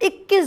21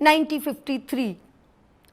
1953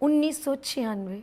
1996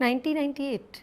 1998।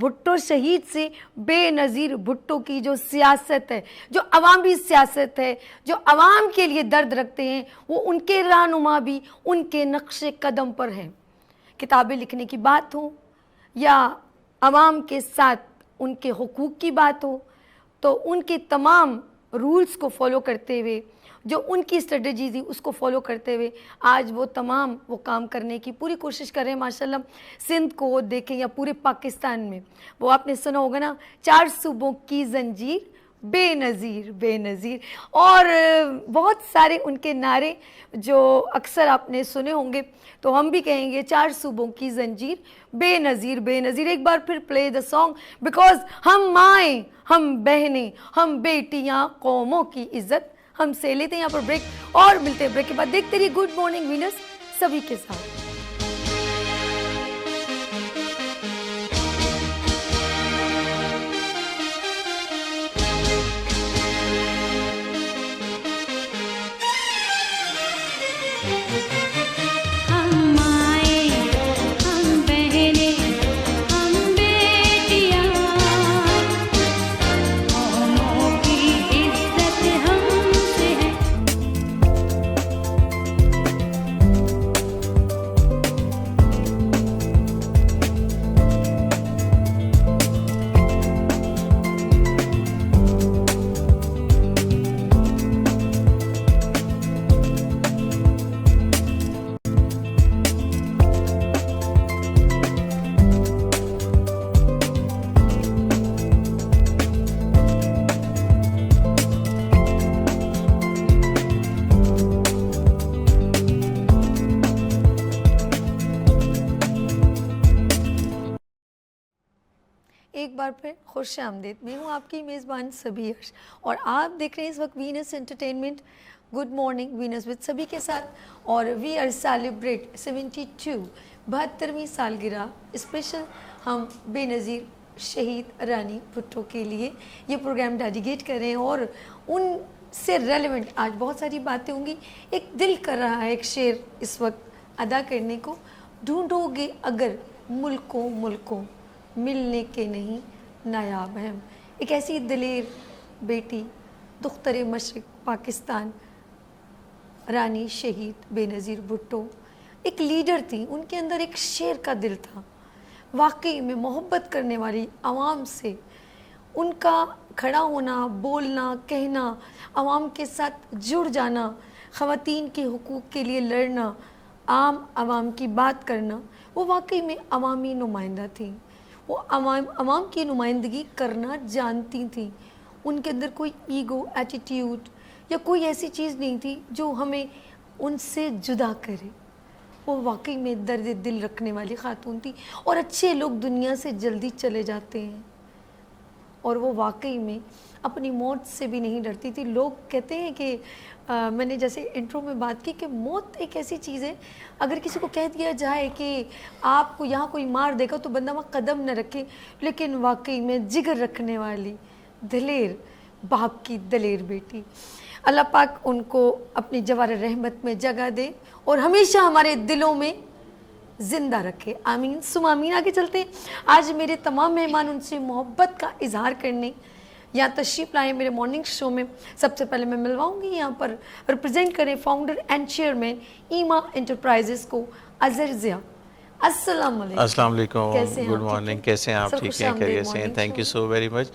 بھٹو شہید سے بے نظیر بھٹو کی جو سیاست ہے، جو عوامی سیاست ہے، جو عوام کے لیے درد رکھتے ہیں، وہ ان کے رہنما بھی ان کے نقش قدم پر ہیں۔ کتابیں لکھنے کی بات ہو یا عوام کے ساتھ ان کے حقوق کی بات ہو، تو ان کے تمام رولز کو فالو کرتے ہوئے، جو ان کی اسٹریٹجی تھی اس کو فالو کرتے ہوئے آج وہ کام کرنے کی پوری کوشش کر رہے ہیں۔ ماشاءاللہ سندھ کو دیکھیں یا پورے پاکستان میں، وہ آپ نے سنا ہوگا نا، 4 صوبوں کی زنجیر بے نظیر بے نظیر، اور بہت سارے ان کے نعرے جو اکثر آپ نے سنے ہوں گے، تو ہم بھی کہیں گے 4 صوبوں کی زنجیر بے نظیر بے نظیر۔ ایک بار پھر پلے دا سانگ، بیکاز ہم مائیں، ہم بہنیں، ہم بیٹیاں، قوموں کی عزت ہم سے۔ لیتے ہیں یہاں پر بریک اور ملتے ہیں بریک کے بعد۔ دیکھتے رہیے گڈ مارننگ وینس سبھی کے ساتھ۔ ایک بار پھر خوش آمدید، میں ہوں آپ کی میزبان سبھی عرش، اور آپ دیکھ رہے ہیں اس وقت Venus entertainment good morning Venus with سبھی کے ساتھ، اور وی آر سیلیبریٹ 72ویں سالگرہ اسپیشل ہم بے نظیر شہید رانی بھٹو کے لیے یہ پروگرام ڈیڈیکیٹ کر رہے ہیں، اور ان سے ریلیونٹ آج بہت ساری باتیں ہوں گی۔ ایک دل کر رہا ہے ایک شعر اس وقت ادا کرنے کو، ڈھونڈو گے اگر ملکوں ملنے کے نہیں نایاب ہم۔ ایک ایسی دلیر بیٹی، دختر مشرق پاکستان، رانی شہید بے نظیر بھٹو ایک لیڈر تھی، ان کے اندر ایک شیر کا دل تھا، واقعی میں محبت کرنے والی عوام سے، ان کا کھڑا ہونا، بولنا، کہنا، عوام کے ساتھ جڑ جانا، خواتین کے حقوق کے لیے لڑنا، عوام کی بات کرنا، وہ واقعی میں عوامی نمائندہ تھیں، وہ عوام کی نمائندگی کرنا جانتی تھیں۔ ان کے اندر کوئی ایگو، ایٹیٹیوڈ یا کوئی ایسی چیز نہیں تھی جو ہمیں ان سے جدا کرے۔ وہ واقعی میں درد دل رکھنے والی خاتون تھی، اور اچھے لوگ دنیا سے جلدی چلے جاتے ہیں، اور وہ واقعی میں اپنی موت سے بھی نہیں ڈرتی تھی۔ لوگ کہتے ہیں کہ میں نے جیسے انٹرو میں بات کی کہ موت ایک ایسی چیز ہے، اگر کسی کو کہہ دیا جائے کہ آپ کو یہاں کوئی مار دے گا تو بندہ وہاں قدم نہ رکھے، لیکن واقعی میں جگر رکھنے والی دلیر باپ کی دلیر بیٹی، اللہ پاک ان کو اپنی جوار رحمت میں جگہ دے اور ہمیشہ ہمارے دلوں میں زندہ رکھے، آمین سم آمین۔ آگے چلتے ہیں، آج میرے تمام مہمان ان سے محبت کا اظہار کرنے یہاں تشریف لائے میرے مارننگ شو میں۔ سب سے پہلے میں ملواؤں گی یہاں پر ریپرزینٹ کریں founder and chairman Emma enterprises کو، اظہر ضیاء۔ السلام علیکم۔ السلام علیکم، گڈ مارننگ، کیسے ہیں آپ؟ ٹھیک ہیں، خیریت سے ہیں؟ Thank you so very much.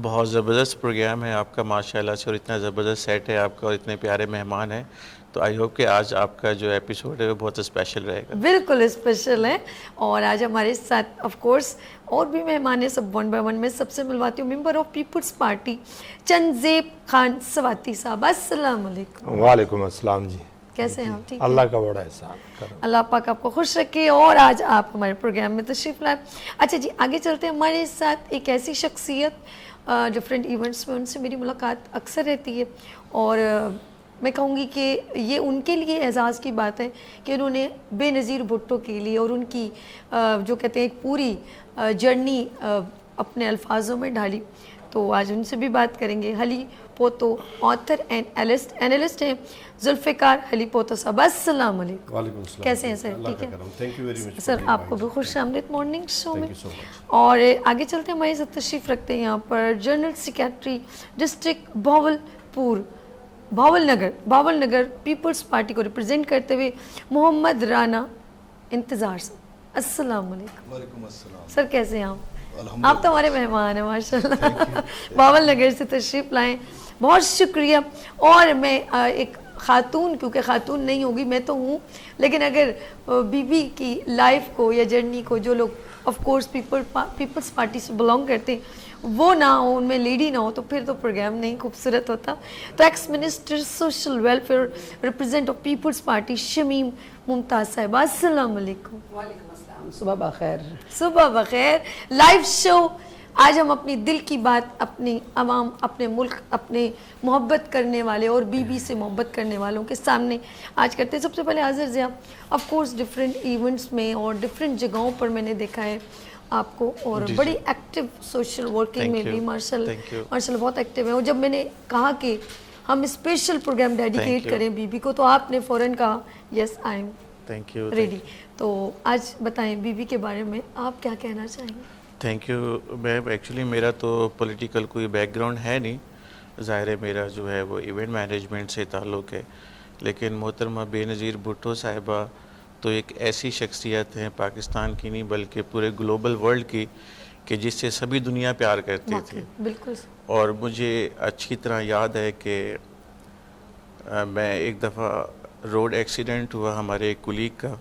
بہت زبردست پروگرام ہے آپ کا ماشاءاللہ سے، اور اتنا زبردست سیٹ ہے آپ کا، اور اتنے پیارے مہمان ہیں، تو آئی ہوپ کہ آج آپ کا جو ایپیسوڈ ہے وہ بہت اسپیشل رہے گا۔ بالکل اسپیشل ہے، اور آج ہمارے ساتھ آف کورس اور بھی مہمان ہیں، سب ون بائی ون میں سب سے ملواتی ہوں۔ ممبر آف پیپلز پارٹی چنزیب خان سواتی صاحب، السلام علیکم۔ وعلیکم السلام جی، کیسے ہیں آپ؟ ٹھیک، اللہ کا بڑا احسان کرم، اللہ پاک آپ کو خوش رکھے، اور آج آپ ہمارے پروگرام میں تشریف لائے۔ اچھا جی، آگے چلتے ہیں۔ ہمارے ساتھ ایک ایسی شخصیت ڈفرینٹ ایونٹس میں ان سے میری ملاقات اکثر رہتی ہے، اور میں کہوں گی کہ یہ ان کے لیے اعزاز کی بات ہے کہ انہوں نے بے نظیر بھٹو کے لیے اور ان کی جو کہتے ہیں ایک پوری جرنی اپنے الفاظوں میں ڈھالی، تو آج ان سے بھی بات کریں گے۔ حلی پوتو آتھر اینڈ اینالسٹ ہیں ذوالفقار علی پوتو صاحب. السلام علیکم. وعلیکم السلام. کیسے ہیں سر؟ ٹھیک ہے تھینک یو ویری مچ سر. آپ کو بھی خوش آمدید مارننگ شو میں. اور آگے چلتے ہیں, ہمارے ساتھ تشریف رکھتے ہیں یہاں پر general secretary district Bahawalnagar Peoples Party کو ریپرزینٹ کرتے ہوئے محمد رانا انتظار صاحب. السلام علیکم. وعلیکم السلام. سر کیسے ہیں آپ تو ہمارے مہمان ہیں ماشاء اللہ. بھاول نگر سے تشریف لائیں, بہت شکریہ. اور میں ایک خاتون, کیونکہ خاتون نہیں ہوگی, میں تو ہوں, لیکن اگر بی بی کی لائف کو یا جرنی کو جو لوگ آف کورس پیپلز پارٹی سے بلانگ کرتے ہیں وہ نہ ہو, ان میں لیڈی نہ ہو, تو پھر تو پروگرام نہیں خوبصورت ہوتا. تو ex minister social welfare represent of Peoples Party Shamim Mumtaz صاحبہ. السلام علیکم. وعلیکم السلام. صبح بخیر. صبح بخیر. Live show. آج ہم اپنی دل کی بات اپنی عوام, اپنے ملک, اپنے محبت کرنے والے اور بی بی سے محبت کرنے والوں کے سامنے آج کرتے ہیں. سب سے پہلے حاضر Zia, of course different events میں اور ڈفرینٹ جگہوں پر میں نے دیکھا ہے آپ کو, اور بڑی ایکٹیو سوشل ورکنگ میں بھی ماشاء اللہ بہت ایکٹیو ہے. اور جب میں نے کہا کہ ہم اسپیشل پروگرام ڈیڈیکیٹ کریں بی بی کو, تو آپ نے فوراً کہا یس آئی ایم ریڈی. تو آج بتائیں بی بی کے بارے میں آپ کیا کہنا چاہیں گے؟ Thank you ma'am. ایکچولی میرا تو پولیٹیکل کوئی بیک گراؤنڈ ہے نہیں, ظاہر ہے میرا جو ہے وہ ایونٹ مینجمنٹ سے تعلق ہے, لیکن محترمہ بے نظیر بھٹو صاحبہ تو ایک ایسی شخصیت ہیں پاکستان کی نہیں بلکہ پورے گلوبل ورلڈ کی, کہ جس سے سبھی دنیا پیار کرتی تھی. بالکل. اور مجھے اچھی طرح یاد ہے کہ میں ایک دفعہ روڈ ایکسیڈنٹ ہوا ہمارے ایک کولیگ کا,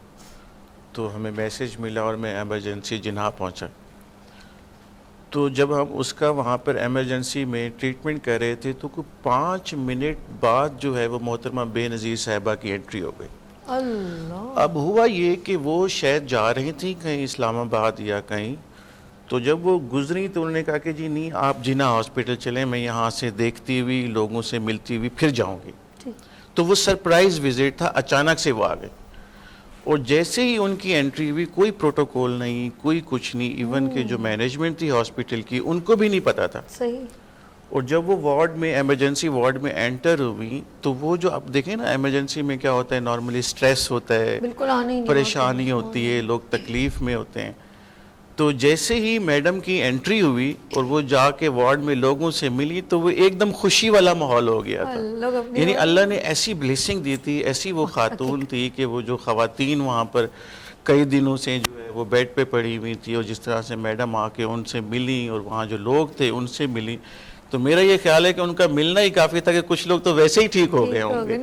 تو ہمیں میسیج ملا اور میں ایمرجنسی جناح پہنچا. تو جب ہم اس کا وہاں پر ایمرجنسی میں ٹریٹمنٹ کر رہے تھے تو کوئی 5 منٹ بعد جو ہے وہ محترمہ بے نظیر صاحبہ کی انٹری ہو گئی. اللہ. اب ہوا یہ کہ وہ شاید جا رہی تھیں کہیں اسلام آباد یا کہیں, تو جب وہ گزری تو انہوں نے کہا کہ جی نہیں آپ جناح ہاسپٹل چلیں, میں یہاں سے دیکھتی ہوئی لوگوں سے ملتی ہوئی پھر جاؤں گی. تو وہ سرپرائز وزٹ تھا, اچانک سے وہ آ گئے. اور جیسے ہی ان کی انٹری ہوئی کوئی پروٹوکول نہیں, کوئی کچھ نہیں, ایون کہ جو مینجمنٹ تھی ہاسپٹل کی ان کو بھی نہیں پتا تھا. صحیح. اور جب وہ وارڈ میں ایمرجنسی وارڈ میں انٹر ہوئی تو وہ جو اب دیکھیں نا ایمرجنسی میں کیا ہوتا ہے, نارملی سٹریس ہوتا ہے, بالکل آنے ہی نہیں, پریشانی ہوتی ہے, لوگ تکلیف میں ہوتے ہیں. تو جیسے ہی میڈم کی انٹری ہوئی اور وہ جا کے وارڈ میں لوگوں سے ملی تو وہ ایک دم خوشی والا ماحول ہو گیا تھا. یعنی اللہ نے ایسی بلیسنگ دی تھی, ایسی وہ خاتون تھی کہ وہ جو خواتین وہاں پر کئی دنوں سے جو ہے وہ بیڈ پہ پڑی ہوئی تھی, اور جس طرح سے میڈم آ کے ان سے ملی اور وہاں جو لوگ تھے ان سے ملی, تو میرا یہ خیال ہے کہ ان کا ملنا ہی کافی تھا کہ کچھ لوگ تو ویسے ہی ٹھیک ہو گئے ہوں گے.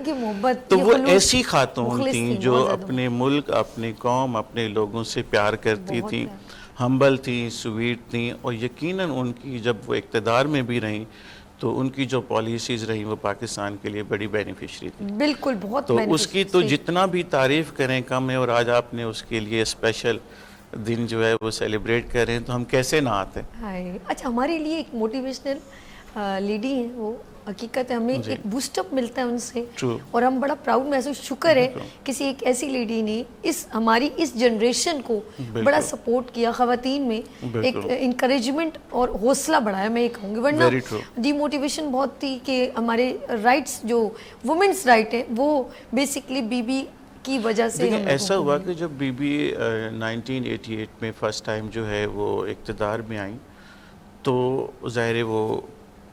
تو وہ ایسی خاتون تھیں جو اپنے ملک, اپنی قوم, اپنے لوگوں سے پیار کرتی تھیں, ہمبل تھیں, سویٹ تھیں, اور یقیناً ان کی جب وہ اقتدار میں بھی رہیں تو ان کی جو پالیسیز رہیں وہ پاکستان کے لیے بڑی بینیفیشری تھیں. بالکل بہت. تو اس کی تو جتنا بھی تعریف کریں کم ہے, اور آج آپ نے اس کے لیے اسپیشل دن جو ہے وہ سیلیبریٹ کر رہے ہیں تو ہم کیسے نہ آتے. اچھا, ہمارے لیے ایک موٹیویشنل لیڈی ہیں وہ, حقیقت ہے ہمیں ایک بوسٹ اپ ملتا ہے ان سے, اور ہم بڑا پراؤڈ محسوس, شکر ہے کسی ایک ایسی لیڈی نے ہماری اس جنریشن کو بڑا سپورٹ کیا, خواتین میں ایک انکریجمنٹ اور حوصلہ بڑھایا, میں یہ کہوں گی. ورنہ ڈی موٹیویشن بہت تھی کہ ہمارے رائٹس جو وومنس رائٹ ہیں وہ بیسکلی بی بی کی وجہ سے. ایسا ہوا کہ جب بی بی 1988 میں فرسٹ ٹائم جو ہے وہ اقتدار میں آئیں تو ظاہر وہ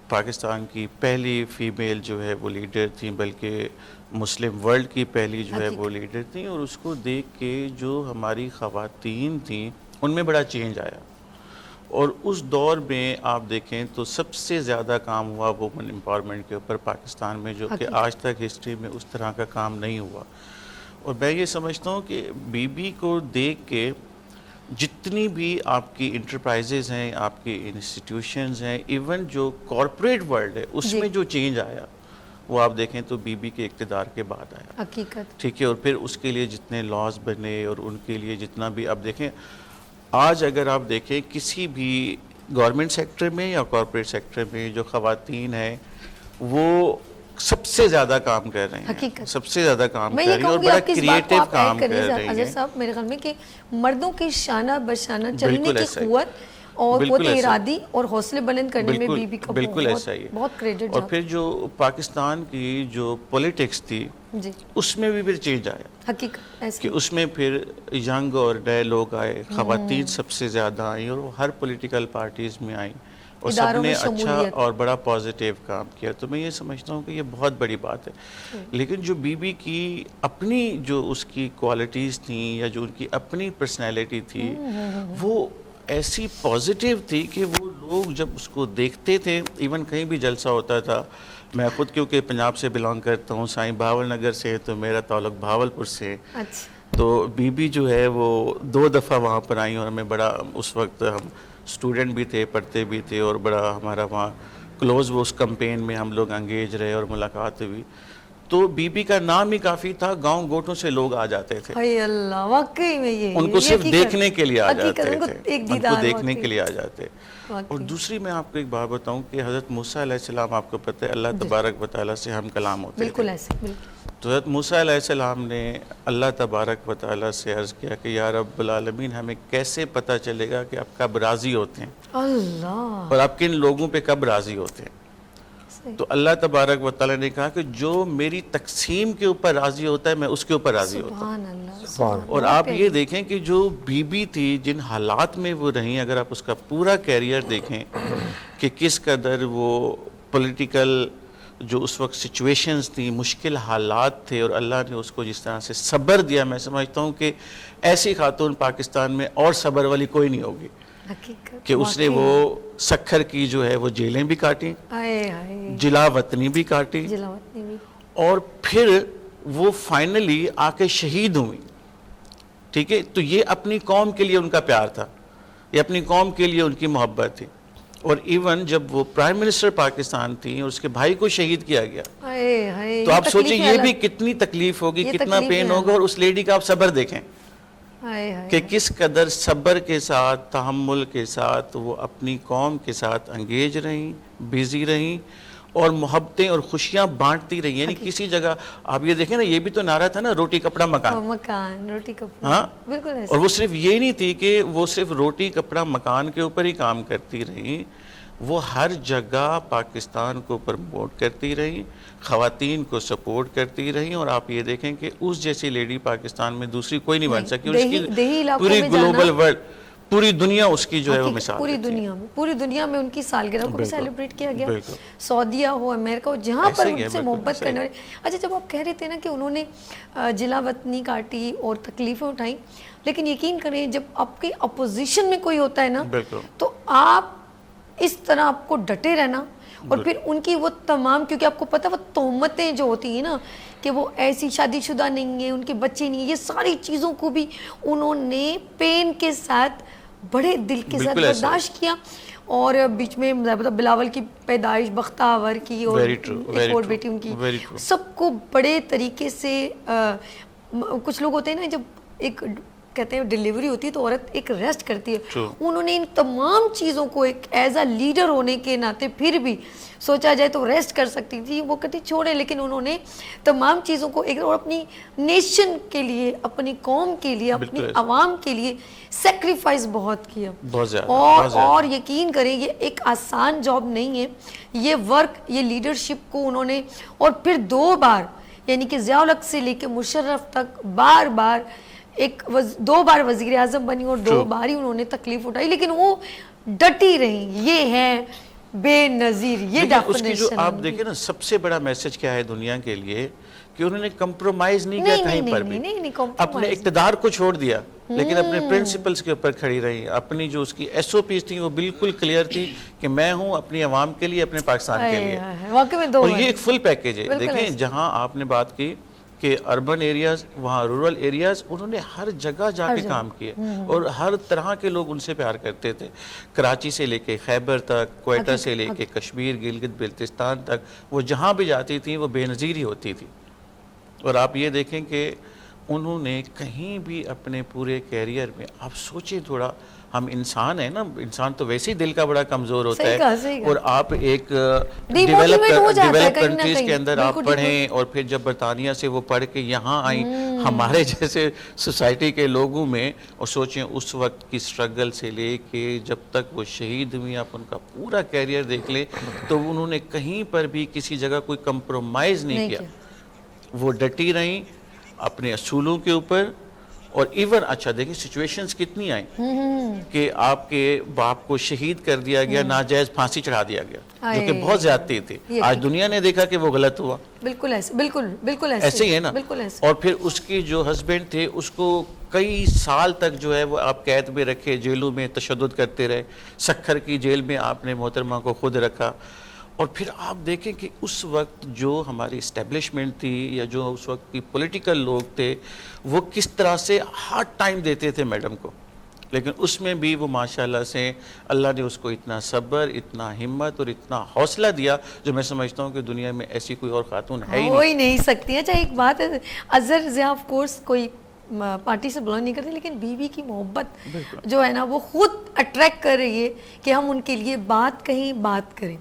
پاکستان کی پہلی فیمیل جو ہے وہ لیڈر تھیں, بلکہ مسلم ورلڈ کی پہلی جو ہے وہ لیڈر تھیں. اور اس کو دیکھ کے جو ہماری خواتین تھیں ان میں بڑا چینج آیا, اور اس دور میں آپ دیکھیں تو سب سے زیادہ کام ہوا وومن امپاورمنٹ کے اوپر پاکستان میں, جو کہ آج تک ہسٹری میں اس طرح کا کام نہیں ہوا. اور میں یہ سمجھتا ہوں کہ بی بی کو دیکھ کے جتنی بھی آپ کی انٹرپرائزز ہیں, آپ کی انسٹیٹیوشنز ہیں, ایون جو کارپوریٹ ورلڈ ہے اس میں جو چینج آیا وہ آپ دیکھیں تو بی بی کے اقتدار کے بعد آیا. حقیقت. ٹھیک ہے, اور پھر اس کے لیے جتنے لاز بنے اور ان کے لیے جتنا بھی اب دیکھیں, آج اگر آپ دیکھیں کسی بھی گورنمنٹ سیکٹر میں یا کارپوریٹ سیکٹر میں جو خواتین ہیں وہ سب سے زیادہ کام کر رہے ہیں, سب سے زیادہ کام کر رہی ہیں, اور بڑا کریٹیو کام کر رہی ہیں. اجر صاحب میرے خیال میں کہ مردوں کی شانہ بشانہ چلنے کی قوت اور بالکل قوت ایسا ارادی اور حوصلے بلند کرنے میں بی بی کا بالکل ایسا ہی ہے. بہت کریڈٹ اور پھر جو پاکستان کی جو پولیٹکس تھی جی اس میں بھی پھر چینج آیا حقیقت ایسا کہ اس میں پھر ینگ اور نئے لوگ آئے, خواتین سب سے زیادہ آئیں اور ہر پولیٹیکل پارٹیز میں آئیں اور سب اداروں نے میں اچھا شمولیت. اور بڑا پازیٹیو کام کیا. تو میں یہ سمجھتا ہوں کہ یہ بہت بڑی بات ہے. لیکن جو بی بی کی اپنی جو اس کی کوالٹیز تھیں یا جو ان کی اپنی پرسنالٹی تھی وہ ایسی پازیٹیو تھی کہ وہ لوگ جب اس کو دیکھتے تھے, ایون کہیں بھی جلسہ ہوتا تھا, میں خود کیونکہ پنجاب سے بلانگ کرتا ہوں, سائیں بہاول نگر سے, تو میرا تعلق بہاولپور سے, اچھا تو بی بی جو ہے وہ 2 دفعہ وہاں پر آئیں اور ہمیں بڑا, اس وقت ہم اسٹوڈنٹ بھی تھے, پڑھتے بھی تھے, اور بڑا ہمارا وہاں کلوز وہ اس کمپین میں ہم لوگ انگیج رہے اور ملاقات ہوئی. تو بی بی کا نام ہی کافی تھا, گاؤں گوٹوں سے لوگ آ جاتے تھے, ہائے اللہ, واقعی میں یہ ان کو صرف دیکھنے کے لیے آ جاتے ان کو تھے, ایک ان کو دیدار دیکھنے کے لیے آ جاتے. اور واقعی. دوسری میں آپ کو ایک بات بتاؤں کہ حضرت موسیٰ علیہ السلام, آپ کو پتہ ہے اللہ تبارک و تعالیٰ سے ہم کلام ہوتے بالکل تھے. ایسے بالکل تو حضرت موسیٰ علیہ السلام نے اللہ تبارک و تعالیٰ سے عرض کیا کہ یا رب العالمین, ہمیں کیسے پتہ چلے گا کہ آپ کب راضی ہوتے ہیں اللہ. اور آپ کن لوگوں پہ کب راضی ہوتے ہیں؟ تو اللہ تبارک و تعالیٰ نے کہا کہ جو میری تقسیم کے اوپر راضی ہوتا ہے میں اس کے اوپر راضی ہوتا ہوں. سبحان اللہ. سبحان اور آپ یہ دیکھیں کہ جو بی بی تھی, جن حالات میں وہ رہیں, اگر آپ اس کا پورا کیریئر دیکھیں کہ کس قدر وہ پولیٹیکل جو اس وقت سچویشنز تھیں, مشکل حالات تھے, اور اللہ نے اس کو جس طرح سے صبر دیا, میں سمجھتا ہوں کہ ایسی خاتون پاکستان میں اور صبر والی کوئی نہیں ہوگی حقیقت کہ اس نے وہ سکھر کی جو ہے وہ جیلیں بھی کاٹیں, جلا وطنی بھی کاٹی, جلاوت نہیں بھی. اور پھر وہ فائنلی آ کے شہید ہوئی. ٹھیک ہے, تو یہ اپنی قوم کے لیے ان کا پیار تھا, یہ اپنی قوم کے لیے ان کی محبت تھی. اور ایون جب وہ پرائم منسٹر پاکستان تھی اور اس کے بھائی کو شہید کیا گیا, تو آپ سوچیں یہ بھی کتنی تکلیف ہوگی, کتنا پین ہوگا, اور اس لیڈی کا آپ صبر دیکھیں کہ کس قدر صبر کے ساتھ, تحمل کے ساتھ وہ اپنی قوم کے ساتھ انگیج رہیں, بیزی رہیں, اور محبتیں اور خوشیاں بانٹتی رہی. یعنی کسی جگہ آپ یہ دیکھیں نا, یہ بھی تو نعرہ تھا نا, روٹی کپڑا مکان. مکان روٹی کپڑا. ہاں, بالکل ایسے. اور وہ صرف یہ نہیں تھی کہ وہ صرف روٹی کپڑا مکان کے اوپر ہی کام کرتی رہی, وہ ہر جگہ پاکستان کو پروموٹ کرتی رہی, خواتین کو سپورٹ کرتی رہی. اور آپ یہ دیکھیں کہ اس جیسی لیڈی پاکستان میں دوسری کوئی نہیں بن سکی, اور اس کی پوری گلوبل ورلڈ, پوری دنیا اس کی جو ہے وہ مثال ہے. پوری دنیا میں ان کی سالگرہ کو بھی سیلیبریٹ کیا گیا, سعودیہ ہو, امریکہ ہو, جہاں پر ان سے محبت کرنے والے. اچھا, جب آپ کہہ رہے تھے نا کہ انہوں نے جلا وطنی کاٹی اور تکلیفیں اٹھائیں, لیکن یقین کریں جب آپ کی اپوزیشن میں کوئی ہوتا ہے نا, تو آپ اس طرح آپ کو ڈٹے رہنا, اور پھر ان کی وہ تمام, کیونکہ آپ کو پتہ وہ تہمتیں جو ہوتی ہیں نا کہ وہ ایسی شادی شدہ نہیں ہیں, ان کے بچے نہیں ہیں, یہ ساری چیزوں کو بھی انہوں نے پین کے ساتھ, بڑے دل کے ساتھ برداشت کیا. اور بیچ میں بلاول کی پیدائش بختاور کی, اور ایک اور بیٹی ان کی, سب کو بڑے طریقے سے, کچھ لوگ ہوتے ہیں نا جب ایک کہتے ہیں ڈیلیوری ہوتی ہے تو عورت ایک ریسٹ کرتی ہے, انہوں نے ان تمام چیزوں کو ایک ایز اے لیڈر ہونے کے ناطے, پھر بھی سوچا جائے تو ریسٹ کر سکتی تھی, وہ کہتی چھوڑے, لیکن انہوں نے تمام چیزوں کو ایک, اور اپنی نیشن کے لیے, اپنی قوم کے لیے, اپنی عوام کے لیے سیکریفائس بہت کیا. اور یقین کریں یہ ایک آسان جاب نہیں ہے, یہ ورک, یہ لیڈرشپ کو انہوں نے, اور پھر 2 بار یعنی کہ ضیاء الحق سے لے کے مشرف تک بار بار 2 بار وزیر اعظم بنی, اور 2 بار ہی انہوں نے تکلیف اٹھائی, لیکن وہ ڈٹی رہی. یہ ہے بے نظیر, یہ ڈیفینیشن. آپ دیکھیں نا, سب سے بڑا میسج کیا ہے دنیا کے لیے, کہ انہوں نے کمپرومائز نہیں کیا کہیں پر بھی, اپنے اقتدار کو چھوڑ دیا, لیکن اپنے پرنسپلز کے اوپر کھڑی رہی. اپنی جو اس کی ایس او پیز تھیں وہ بالکل کلیئر تھی کہ میں ہوں اپنی عوام کے لیے, اپنے پاکستان کے لیے. اور یہ ایک فل پیکیج ہے. دیکھیں جہاں آپ نے بات کی کہ اربن ایریاز, وہاں رورل ایریاز, انہوں نے ہر جگہ جا کے کام کیے, اور ہر طرح کے لوگ ان سے پیار کرتے تھے. کراچی سے لے کے خیبر تک, کوئٹہ سے لے کے کشمیر, گلگت بلتستان تک, وہ جہاں بھی جاتی تھیں وہ بے نظیر ہی ہوتی تھی. اور آپ یہ دیکھیں کہ انہوں نے کہیں بھی اپنے پورے کیریئر میں, آپ سوچیں تھوڑا, ہم انسان ہیں نا, انسان تو ویسے ہی دل کا بڑا کمزور ہوتا صحیح کہا, ہے, صحیح کہا. اور آپ ایک Demotivate ہو جاتا ہے ڈیولپ کہیں نہ کنٹریز کہیں. کے اندر آپ بالکل پڑھیں, اور پھر جب برطانیہ سے وہ پڑھ کے یہاں آئیں ہمارے جیسے سوسائٹی کے لوگوں میں, اور سوچیں اس وقت کی سٹرگل سے لے کے جب تک وہ شہید ہوئی, آپ ان کا پورا کیریئر دیکھ لیں تو انہوں نے کہیں پر بھی کسی جگہ کوئی کمپرومائز نہیں کیا, وہ ڈٹی رہیں اپنے اصولوں کے اوپر. اور ایون اچھا دیکھیں سچویشنز کتنی آئیں کہ آپ کے باپ کو شہید کر دیا گیا, ناجائز پھانسی چڑھا دیا گیا, جو کہ بہت زیادتی تھی. آج دنیا نے دیکھا کہ وہ غلط ہوا. بالکل ایسے, بالکل ایسے ہی ہے نا. بالکل ایسے. اور پھر اس کی جو ہسبینڈ تھے اس کو کئی سال تک جو ہے وہ آپ قید میں رکھے, جیلوں میں تشدد کرتے رہے. سکھر کی جیل میں آپ نے محترمہ کو خود رکھا. اور پھر آپ دیکھیں کہ اس وقت جو ہماری اسٹیبلشمنٹ تھی یا جو اس وقت کی پولیٹیکل لوگ تھے وہ کس طرح سے ہارڈ ٹائم دیتے تھے میڈم کو, لیکن اس میں بھی وہ ماشاءاللہ سے اللہ نے اس کو اتنا صبر, اتنا ہمت اور اتنا حوصلہ دیا جو میں سمجھتا ہوں کہ دنیا میں ایسی کوئی اور خاتون ہے ہی ہو ہی نہیں سکتی. اچھا ایک بات ہے, اظہر ضیاء آف کورس کوئی پارٹی سے بلانگ نہیں کرتے, لیکن بیوی کی محبت جو ہے نا وہ خود اٹریکٹ کر رہی ہے کہ ہم ان کے لیے بات کہیں, بات کریں.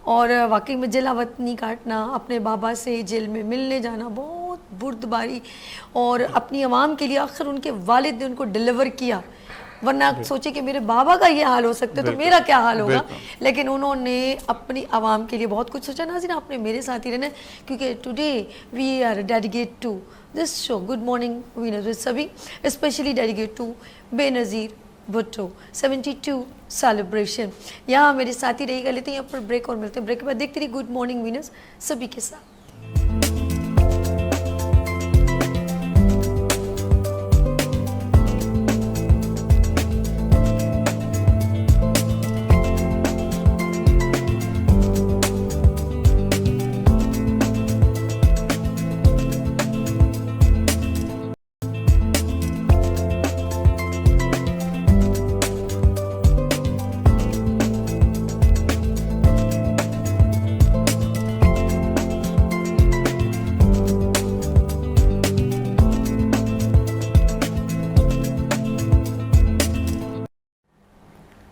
اور واقعی میں جلا وطنی کاٹنا, اپنے بابا سے جیل میں ملنے جانا بہت بردباری, اور اپنی عوام کے لیے آخر ان کے والد نے ان کو ڈیلیور کیا, ورنہ سوچے کہ میرے بابا کا یہ حال ہو سکتا ہے تو میرا کیا حال ہوگا. لیکن انہوں نے اپنی عوام کے لیے بہت کچھ سوچا. ناظرین آپ نے میرے ساتھ ہی رہنا ہے کیونکہ today we are dedicate to this show good morning winners with سبھی, especially dedicate to Benazir Bhutto 72 celebration. یہاں میرے ساتھی رہی گا, لیتے ہیں یہاں پر بریک اور ملتے ہیں بریک کے بعد. دیکھتے رہیے گڈ مارننگ وینرز سبھی کے ساتھ.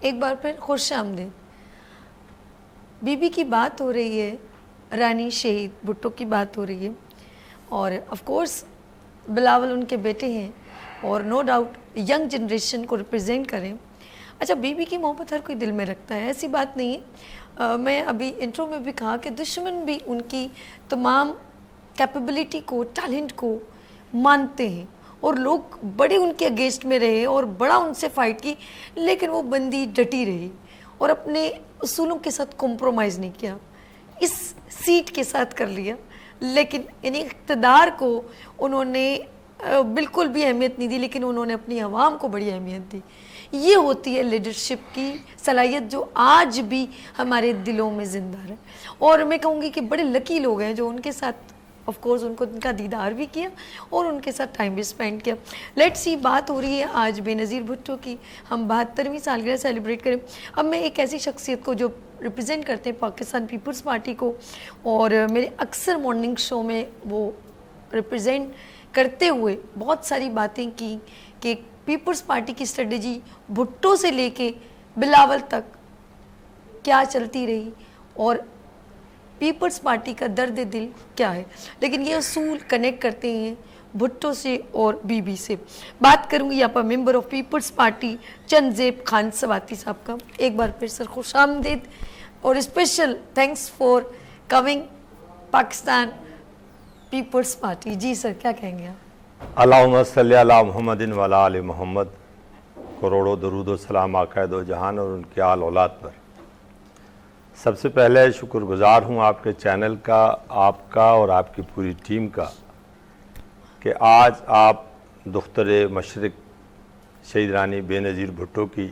ایک بار پھر خوش آمدید. بی بی کی بات ہو رہی ہے, رانی شہید بھٹو کی بات ہو رہی ہے, اور آف کورس بلاول ان کے بیٹے ہیں اور نو ڈاؤٹ ینگ جنریشن کو ریپرزینٹ کریں. اچھا بی بی کی محبت ہر کوئی دل میں رکھتا ہے, ایسی بات نہیں ہے. میں ابھی انٹرو میں بھی کہا کہ دشمن بھی ان کی تمام کیپیبلٹی کو, ٹیلنٹ کو مانتے ہیں, اور لوگ بڑے ان کے اگینسٹ میں رہے اور بڑا ان سے فائٹ کی, لیکن وہ بندی ڈٹی رہی اور اپنے اصولوں کے ساتھ کمپرومائز نہیں کیا. اس سیٹ کے ساتھ کر لیا, لیکن یعنی اقتدار کو انہوں نے بالکل بھی اہمیت نہیں دی, لیکن انہوں نے اپنی عوام کو بڑی اہمیت دی. یہ ہوتی ہے لیڈرشپ کی صلاحیت جو آج بھی ہمارے دلوں میں زندہ ہے. اور میں کہوں گی کہ بڑے لکی لوگ ہیں جو ان کے ساتھ آف کورس ان کو ان کا دیدار بھی کیا اور ان کے ساتھ ٹائم بھی اسپینڈ کیا. لیٹس سی, بات ہو رہی ہے آج بے نظیر بھٹو کی, ہم 72ویں سالگرہ سیلیبریٹ کریں. اب میں ایک ایسی شخصیت کو جو ریپرزینٹ کرتے ہیں پاکستان پیپلز پارٹی کو, اور میرے اکثر مارننگ شو میں وہ ریپرزینٹ کرتے ہوئے بہت ساری باتیں کی کہ پیپلز پارٹی کی اسٹریٹجی بھٹو سے لے کے بلاول تک کیا چلتی رہی اور پیپلز پارٹی کا درد دل کیا ہے. لیکن یہ اصول کنیکٹ کرتے ہیں بھٹو سے اور بی بی سے. بات کروں گی یہاں پر ممبر آف پیپلز پارٹی چند زیب خان سواتی صاحب کا. ایک بار پھر سر خوش آمدید اور special thanks for coming Pakistan Peoples Party. جی سر کیا کہیں گے آپ؟ اللہم صلی علی محمد و علی آل محمد. کروڑوں درود و سلام آقا دو جہان اور ان کے آل اولاد پر. سب سے پہلے شکر گزار ہوں آپ کے چینل کا, آپ کا اور آپ کی پوری ٹیم کا, کہ آج آپ دختر مشرق شہید رانی بے نظیر بھٹو کی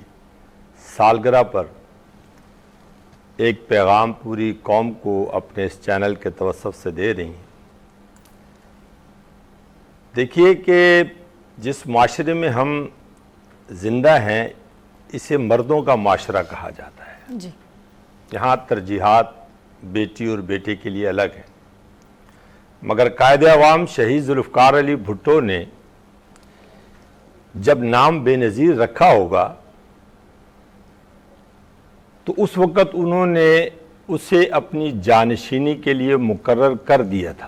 سالگرہ پر ایک پیغام پوری قوم کو اپنے اس چینل کے توسط سے دے رہی ہیں. دیکھیے کہ جس معاشرے میں ہم زندہ ہیں اسے مردوں کا معاشرہ کہا جاتا ہے. جی. یہاں ترجیحات بیٹی اور بیٹے کے لیے الگ ہیں, مگر قائد عوام شہید ذوالفقار علی بھٹو نے جب نام بے نظیر رکھا ہوگا تو اس وقت انہوں نے اسے اپنی جانشینی کے لیے مقرر کر دیا تھا.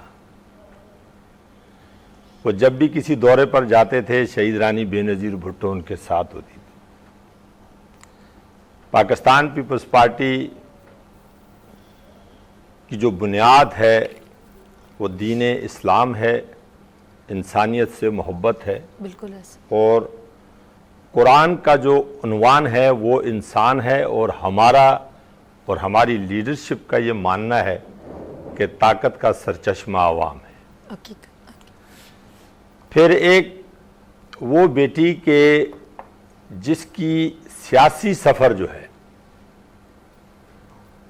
وہ جب بھی کسی دورے پر جاتے تھے شہید رانی بے نظیر بھٹو ان کے ساتھ ہوتی تھی. پاکستان پیپلز پارٹی کی جو بنیاد ہے وہ دین اسلام ہے, انسانیت سے محبت ہے, بالکل ایسے. اور قرآن کا جو عنوان ہے وہ انسان ہے, اور ہمارا اور ہماری لیڈرشپ کا یہ ماننا ہے کہ طاقت کا سرچشمہ عوام ہے. حقیقت. پھر ایک وہ بیٹی کے جس کی سیاسی سفر جو ہے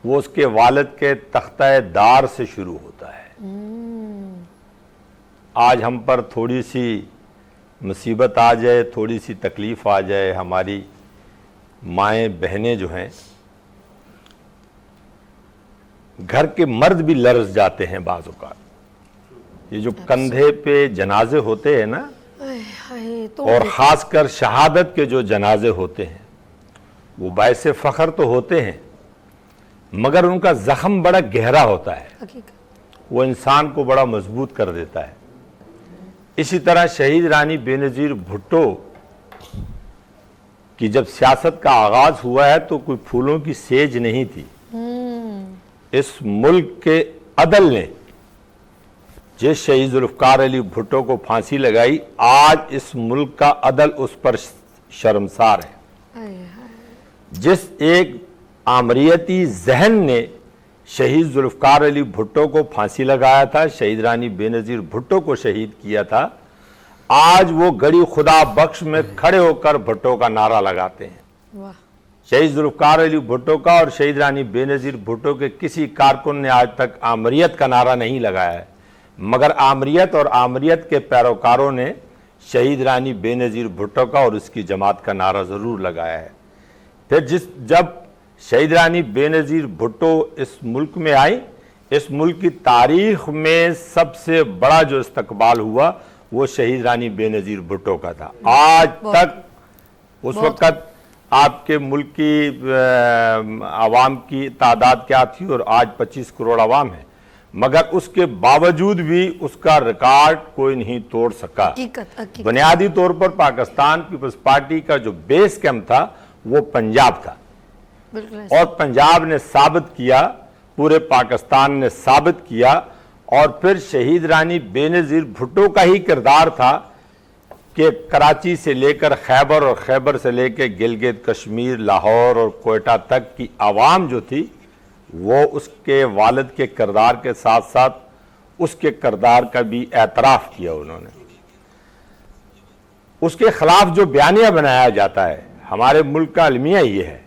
وہ اس کے والد کے تختہ دار سے شروع ہوتا ہے. آج ہم پر تھوڑی سی مصیبت آ جائے, تھوڑی سی تکلیف آ جائے, ہماری مائیں بہنیں جو ہیں, گھر کے مرد بھی لرز جاتے ہیں بعض اوقات. یہ جو کندھے پہ جنازے ہوتے ہیں نا, اور خاص کر شہادت کے جو جنازے ہوتے ہیں وہ باعث فخر تو ہوتے ہیں مگر ان کا زخم بڑا گہرا ہوتا ہے, وہ انسان کو بڑا مضبوط کر دیتا ہے. اسی طرح شہید رانی بے نظیر بھٹو کی جب سیاست کا آغاز ہوا ہے تو کوئی پھولوں کی سیج نہیں تھی. اس ملک کے عدل نے جس شہید ذوالفقار علی بھٹو کو پھانسی لگائی, آج اس ملک کا عدل اس پر شرمسار ہے. جس ایک آمریتی ذہن نے شہید ذوالفقار علی بھٹو کو پھانسی لگایا تھا, شہید رانی بے نظیر بھٹو کو شہید کیا تھا, آج وہ گڑی خدا بخش میں کھڑے ہو کر بھٹو کا نعرہ لگاتے ہیں. شہید ذوالفقار علی بھٹو کا اور شہید رانی بے نظیر بھٹو کے کسی کارکن نے آج تک آمریت کا نعرہ نہیں لگایا ہے, مگر آمریت اور آمریت کے پیروکاروں نے شہید رانی بے نظیر بھٹو کا اور اس کی جماعت کا نعرہ ضرور لگایا ہے. پھر جب شہید رانی بے نظیر بھٹو اس ملک میں آئی, اس ملک کی تاریخ میں سب سے بڑا جو استقبال ہوا وہ شہید رانی بے نظیر بھٹو کا تھا. آج تک اس وقت آپ کے ملک کی عوام کی تعداد کیا تھی, اور آج 25 کروڑ عوام ہے, مگر اس کے باوجود بھی اس کا ریکارڈ کوئی نہیں توڑ سکا. بنیادی طور پر پاکستان پیپلز پارٹی کا جو بیس کیمپ تھا وہ پنجاب تھا, اور پنجاب نے ثابت کیا, پورے پاکستان نے ثابت کیا, اور پھر شہید رانی بے نظیر بھٹو کا ہی کردار تھا کہ کراچی سے لے کر خیبر اور خیبر سے لے کے گلگت کشمیر, لاہور اور کوئٹہ تک کی عوام جو تھی وہ اس کے والد کے کردار کے ساتھ ساتھ اس کے کردار کا بھی اعتراف کیا. انہوں نے اس کے خلاف جو بیانیہ بنایا جاتا ہے, ہمارے ملک کا المیہ یہ ہے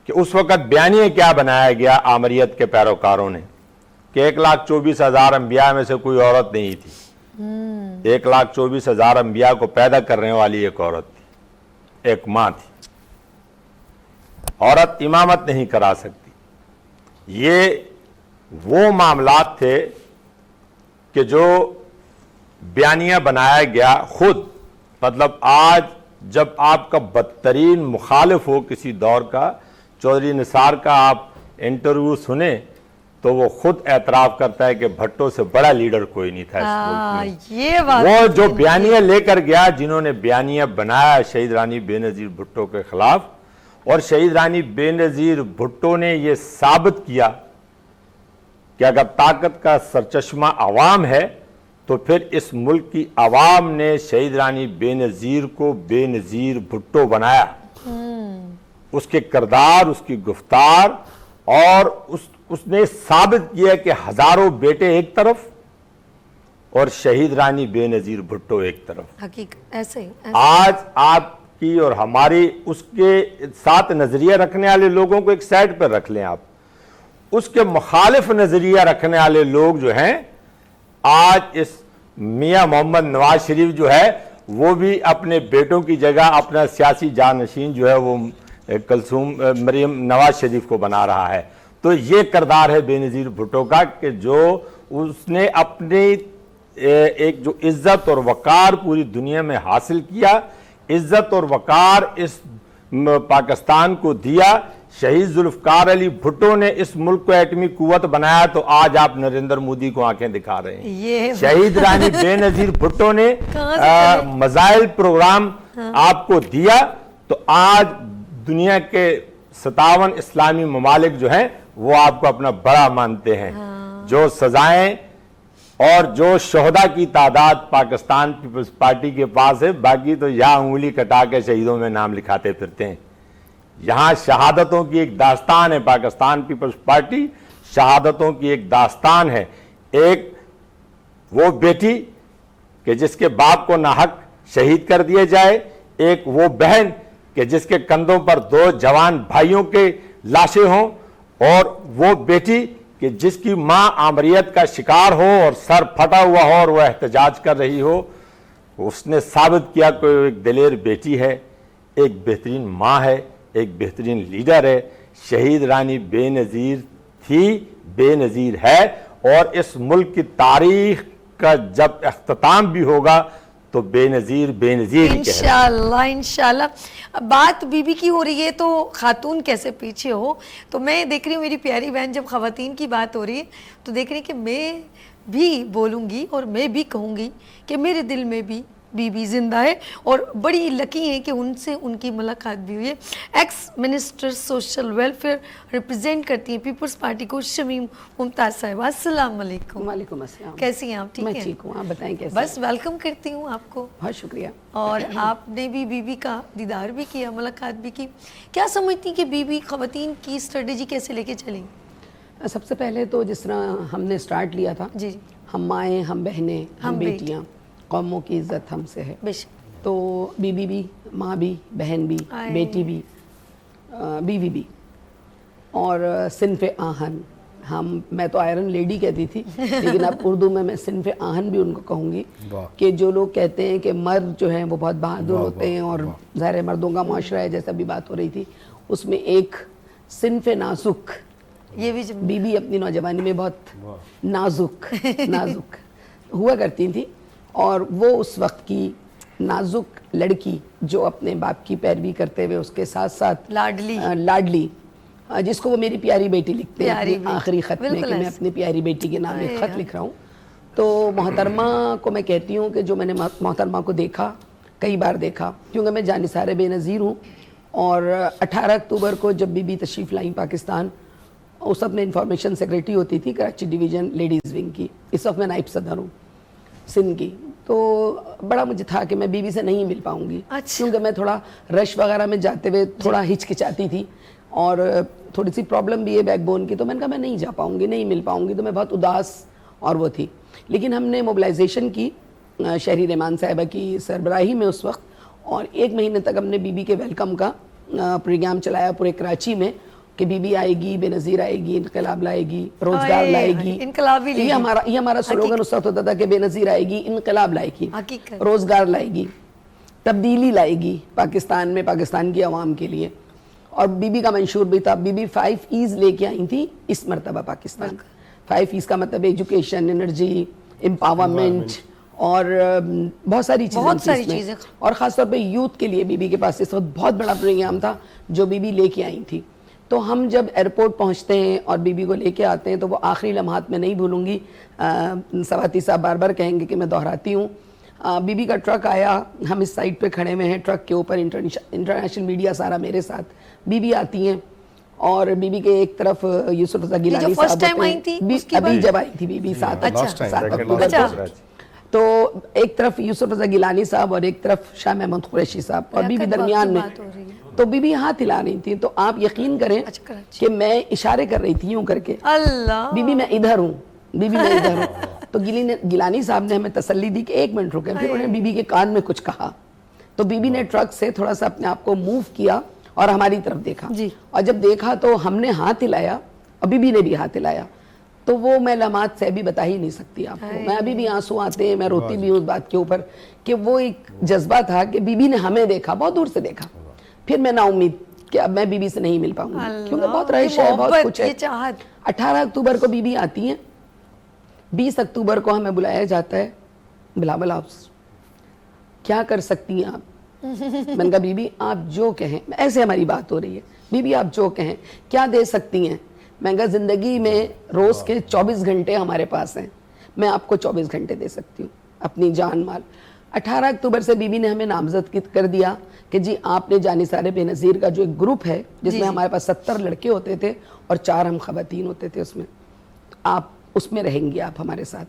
کہ اس وقت بیانیہ کیا بنایا گیا آمریت کے پیروکاروں نے کہ 1,24,000 انبیاء میں سے کوئی عورت نہیں تھی. 1,24,000 انبیاء کو پیدا کرنے والی ایک عورت تھی, ایک ماں تھی. عورت امامت نہیں کرا سکتی. یہ وہ معاملات تھے کہ جو بیانیہ بنایا گیا خود, مطلب آج جب آپ کا بدترین مخالف ہو کسی دور کا, چودھری نثار کا آپ انٹرویو سنیں تو وہ خود اعتراف کرتا ہے کہ بھٹو سے بڑا لیڈر کوئی نہیں تھا اس ملک میں. وہ جو بیانیہ لے کر گیا, جنہوں نے بیانیہ بنایا شہید رانی بے نظیر بھٹو کے خلاف, اور شہید رانی بے نظیر بھٹو نے یہ ثابت کیا کہ اگر طاقت کا سرچشمہ عوام ہے تو پھر اس ملک کی عوام نے شہید رانی بے نظیر کو بے نظیر بھٹو بنایا. اس کے کردار, اس کی گفتار, اور اس نے ثابت کیا کہ ہزاروں بیٹے ایک طرف اور شہید رانی بے نظیر بھٹو ایک طرف. حقیقت ایسے ہی. آج آپ کی اور ہماری اس کے ساتھ نظریہ رکھنے والے لوگوں کو ایک سائڈ پر رکھ لیں, آپ اس کے مخالف نظریہ رکھنے والے لوگ جو ہیں, آج اس میاں محمد نواز شریف جو ہے وہ بھی اپنے بیٹوں کی جگہ اپنا سیاسی جانشین جو ہے وہ کلثوم مریم نواز شریف کو بنا رہا ہے. تو یہ کردار ہے بے نظیر بھٹو کا کہ جو اس نے اپنی ایک جو عزت اور وقار پوری دنیا میں حاصل کیا, عزت اور وقار اس پاکستان کو دیا. شہید ذوالفقار علی بھٹو نے اس ملک کو ایٹمی قوت بنایا تو آج آپ نریندر مودی کو آنکھیں دکھا رہے ہیں. شہید رانی بے نظیر بھٹو نے میزائل پروگرام آپ کو دیا تو آج دنیا کے 57 اسلامی ممالک جو ہیں وہ آپ کو اپنا بڑا مانتے ہیں. جو سزائیں اور جو شہداء کی تعداد پاکستان پیپلز پارٹی کے پاس ہے, باقی تو یہاں انگلی کٹا کے شہیدوں میں نام لکھاتے پھرتے ہیں. یہاں شہادتوں کی ایک داستان ہے. پاکستان پیپلز پارٹی شہادتوں کی ایک داستان ہے. ایک وہ بیٹی کہ جس کے باپ کو ناحق شہید کر دیا جائے, ایک وہ بہن کہ جس کے کندھوں پر 2 جوان بھائیوں کے لاشیں ہوں, اور وہ بیٹی کہ جس کی ماں آمریت کا شکار ہو اور سر پھٹا ہوا ہو اور وہ احتجاج کر رہی ہو. اس نے ثابت کیا کہ وہ ایک دلیر بیٹی ہے, ایک بہترین ماں ہے, ایک بہترین لیڈر ہے. شہید رانی بے نظیر تھی, بے نظیر ہے, اور اس ملک کی تاریخ کا جب اختتام بھی ہوگا تو بے نظیر ہی کہے. انشاءاللہ انشاءاللہ. بات بی بی کی ہو رہی ہے تو خاتون کیسے پیچھے ہو. تو میں دیکھ رہی ہوں میری پیاری بہن, جب خواتین کی بات ہو رہی ہے تو دیکھ رہی کہ میں بھی بولوں گی اور میں بھی کہوں گی کہ میرے دل میں بھی بی بی زندہ ہے, اور بڑی لکی ہیں کہ ان سے ان کی ملاقات بھی ہوئی ہے. X minister social welfare represent کرتی ہیں پیپلز پارٹی کو شمیم ممتاز صاحبہ. السلام علیکم. وعلیکم السلام. کیسی ہیں آپ؟ ٹھیک ہیں؟ میں ٹھیک ہوں, آپ بتائیں کیسے؟ بس ویلکم کرتی ہوں آپ کو. بہت شکریہ. اور آپ نے بھی بی بی کا دیدار بھی کیا, ملاقات بھی کی. کیا سمجھتی کہ بی بی خواتین کی اسٹریٹجی کیسے لے کے چلیں؟ سب سے پہلے تو جس طرح ہم نے سٹارٹ لیا تھا, جی ہم مائیں, ہم بہنیں, ہم بیٹیاں, قوموں کی عزت ہم سے ہے. بے شک. تو بیوی بھی, ماں بھی, بہن بھی, بیٹی بھی, بیوی بھی, اور صنف آہن. میں تو آئرن لیڈی کہتی تھی, لیکن اب اردو میں صنف آہن بھی ان کو کہوں گی, کہ جو لوگ کہتے ہیں کہ مرد جو ہیں وہ بہت بہادر ہوتے ہیں, اور ظاہر مردوں کا معاشرہ ہے جیسا بھی بات ہو رہی تھی, اس میں ایک صنف نازک, یہ بھی بی بی اپنی نوجوانی میں بہت نازک ہوا کرتی تھی, اور وہ اس وقت کی نازک لڑکی جو اپنے باپ کی پیروی کرتے ہوئے اس کے ساتھ ساتھ لاڈلی, جس کو وہ میری پیاری بیٹی لکھتے ہیں آخری خط میں, کہ میں اپنی پیاری بیٹی کے نام ایک خط لکھ رہا ہوں. تو محترمہ کو میں کہتی ہوں کہ جو میں نے محترمہ کو دیکھا, کئی بار دیکھا, کیونکہ میں جانثار بے نظیر ہوں, اور 18 اکتوبر کو جب بی بی تشریف لائیں پاکستان, اس وقت میں انفارمیشن سیکریٹری ہوتی تھی کراچی ڈویژن لیڈیز ونگ کی, اس وقت میں نائب صدر ہوں سندھ کی. تو بڑا مجھے تھا کہ میں بی بی سے نہیں مل پاؤں گی, کیونکہ میں تھوڑا رش وغیرہ میں جاتے ہوئے تھوڑا ہچکچاتی تھی, اور تھوڑی سی پرابلم بھی ہے بیک بون کی. تو میں نے کہا میں نہیں جا پاؤں گی, نہیں مل پاؤں گی. تو میں بہت اداس اور وہ تھی. لیکن ہم نے موبلائزیشن کی شہری رحمان صاحبہ کی سربراہی میں اس وقت, اور 1 مہینے تک ہم نے بی بی کے ویلکم کا پروگرام چلایا پورے کراچی میں, کہ بی بی آئے گی, بے نظیر آئے گی, انقلاب لائے گی, روزگار لائے گی. یہ ہمارا سلوگن اس وقت ہوتا تھا کہ بے نظیر آئے گی, انقلاب لائے گی, روزگار لائے گی, تبدیلی لائے گی پاکستان میں, پاکستان کی عوام کے لیے. اور بی بی کا منشور بھی تھا. بی بی 5 ایز لے کے آئی تھی اس مرتبہ پاکستان. 5 ایز کا مطلب ایجوکیشن, انرجی, امپاورمنٹ, اور بہت ساری چیزیں, اور خاص طور پہ یوتھ کے لیے بی بی کے پاس اس وقت بہت بڑا پروگرام تھا جو بی بی لے کے آئی تھی. تو ہم جب ایئرپورٹ پہنچتے ہیں اور بی بی کو لے کے آتے ہیں تو وہ آخری لمحات میں نہیں بھولوں گی. سواتی صاحب بار بار کہیں گے کہ میں دہراتی ہوں. بی بی کا ٹرک آیا, ہم اس سائڈ پہ کھڑے ہوئے ہیں, ٹرک کے اوپر انٹرنیشنل میڈیا سارا میرے ساتھ. بی بی آتی ہیں, اور بی بی کے ایک طرف یوسف رضا گیلانی صاحب ہوتے ہیں, ابھی جب آئی تھی بی بی 7 اکتوبر کو, تو ایک طرف یوسف رضا گیلانی صاحب اور ایک طرف شاہ محمود قریشی صاحب, اور بی بی درمیان میں. تو بی بی ہاتھ ہلا رہی تھی, تو آپ یقین کریں کہ میں اشارے کر رہی تھی یوں کر کے, بی بی میں ادھر ہوں, بی بی میں ادھر ہوں. تو گیلانی صاحب نے ہمیں تسلی دی کہ 1 منٹ رکے. پھر انہوں نے بی بی کے کان میں کچھ کہا, تو بی بی نے ٹرک سے تھوڑا سا اپنے آپ کو موو کیا اور ہماری طرف دیکھا, اور جب دیکھا تو ہم نے ہاتھ ہلایا اور بی بی نے بھی ہاتھ ہلایا. تو وہ میں لمحات سے بھی بتا ہی نہیں سکتی آپ کو. میں ابھی بھی آنسو آتے ہیں, میں روتی بھی ہوں اس بات کے اوپر, کہ وہ ایک جذبہ تھا کہ بی بی نے ہمیں دیکھا, بہت دور سے دیکھا. پھر میں نا امید کہ اب میں بی بی سے نہیں مل پاؤں گی, کیونکہ بہت رہش ہے, بہت کچھ ہے. 18 اکتوبر کو بی بی آتی ہیں, 20 اکتوبر کو ہمیں بلایا جاتا ہے بلاول ہاؤس. کیا کر سکتی ہیں آپ, میں نے کہا بی بی آپ جو کہیں, ایسے ہماری بات ہو رہی ہے, بی بی آپ جو کہیں, کیا دے سکتی ہیں؟ میں نے کہا زندگی میں روز کے 24 گھنٹے ہمارے پاس ہیں, میں آپ کو 24 گھنٹے دے سکتی ہوں, اپنی جان مال. 18 اکتوبر سے بی بی نے ہمیں نامزد کر دیا کہ جی آپ نے جانثار بے نظیر کا جو ایک گروپ ہے جس میں ہمارے پاس 70 لڑکے ہوتے تھے اور 4 ہم خواتین ہوتے تھے, اس میں آپ اس میں رہیں گے آپ ہمارے ساتھ.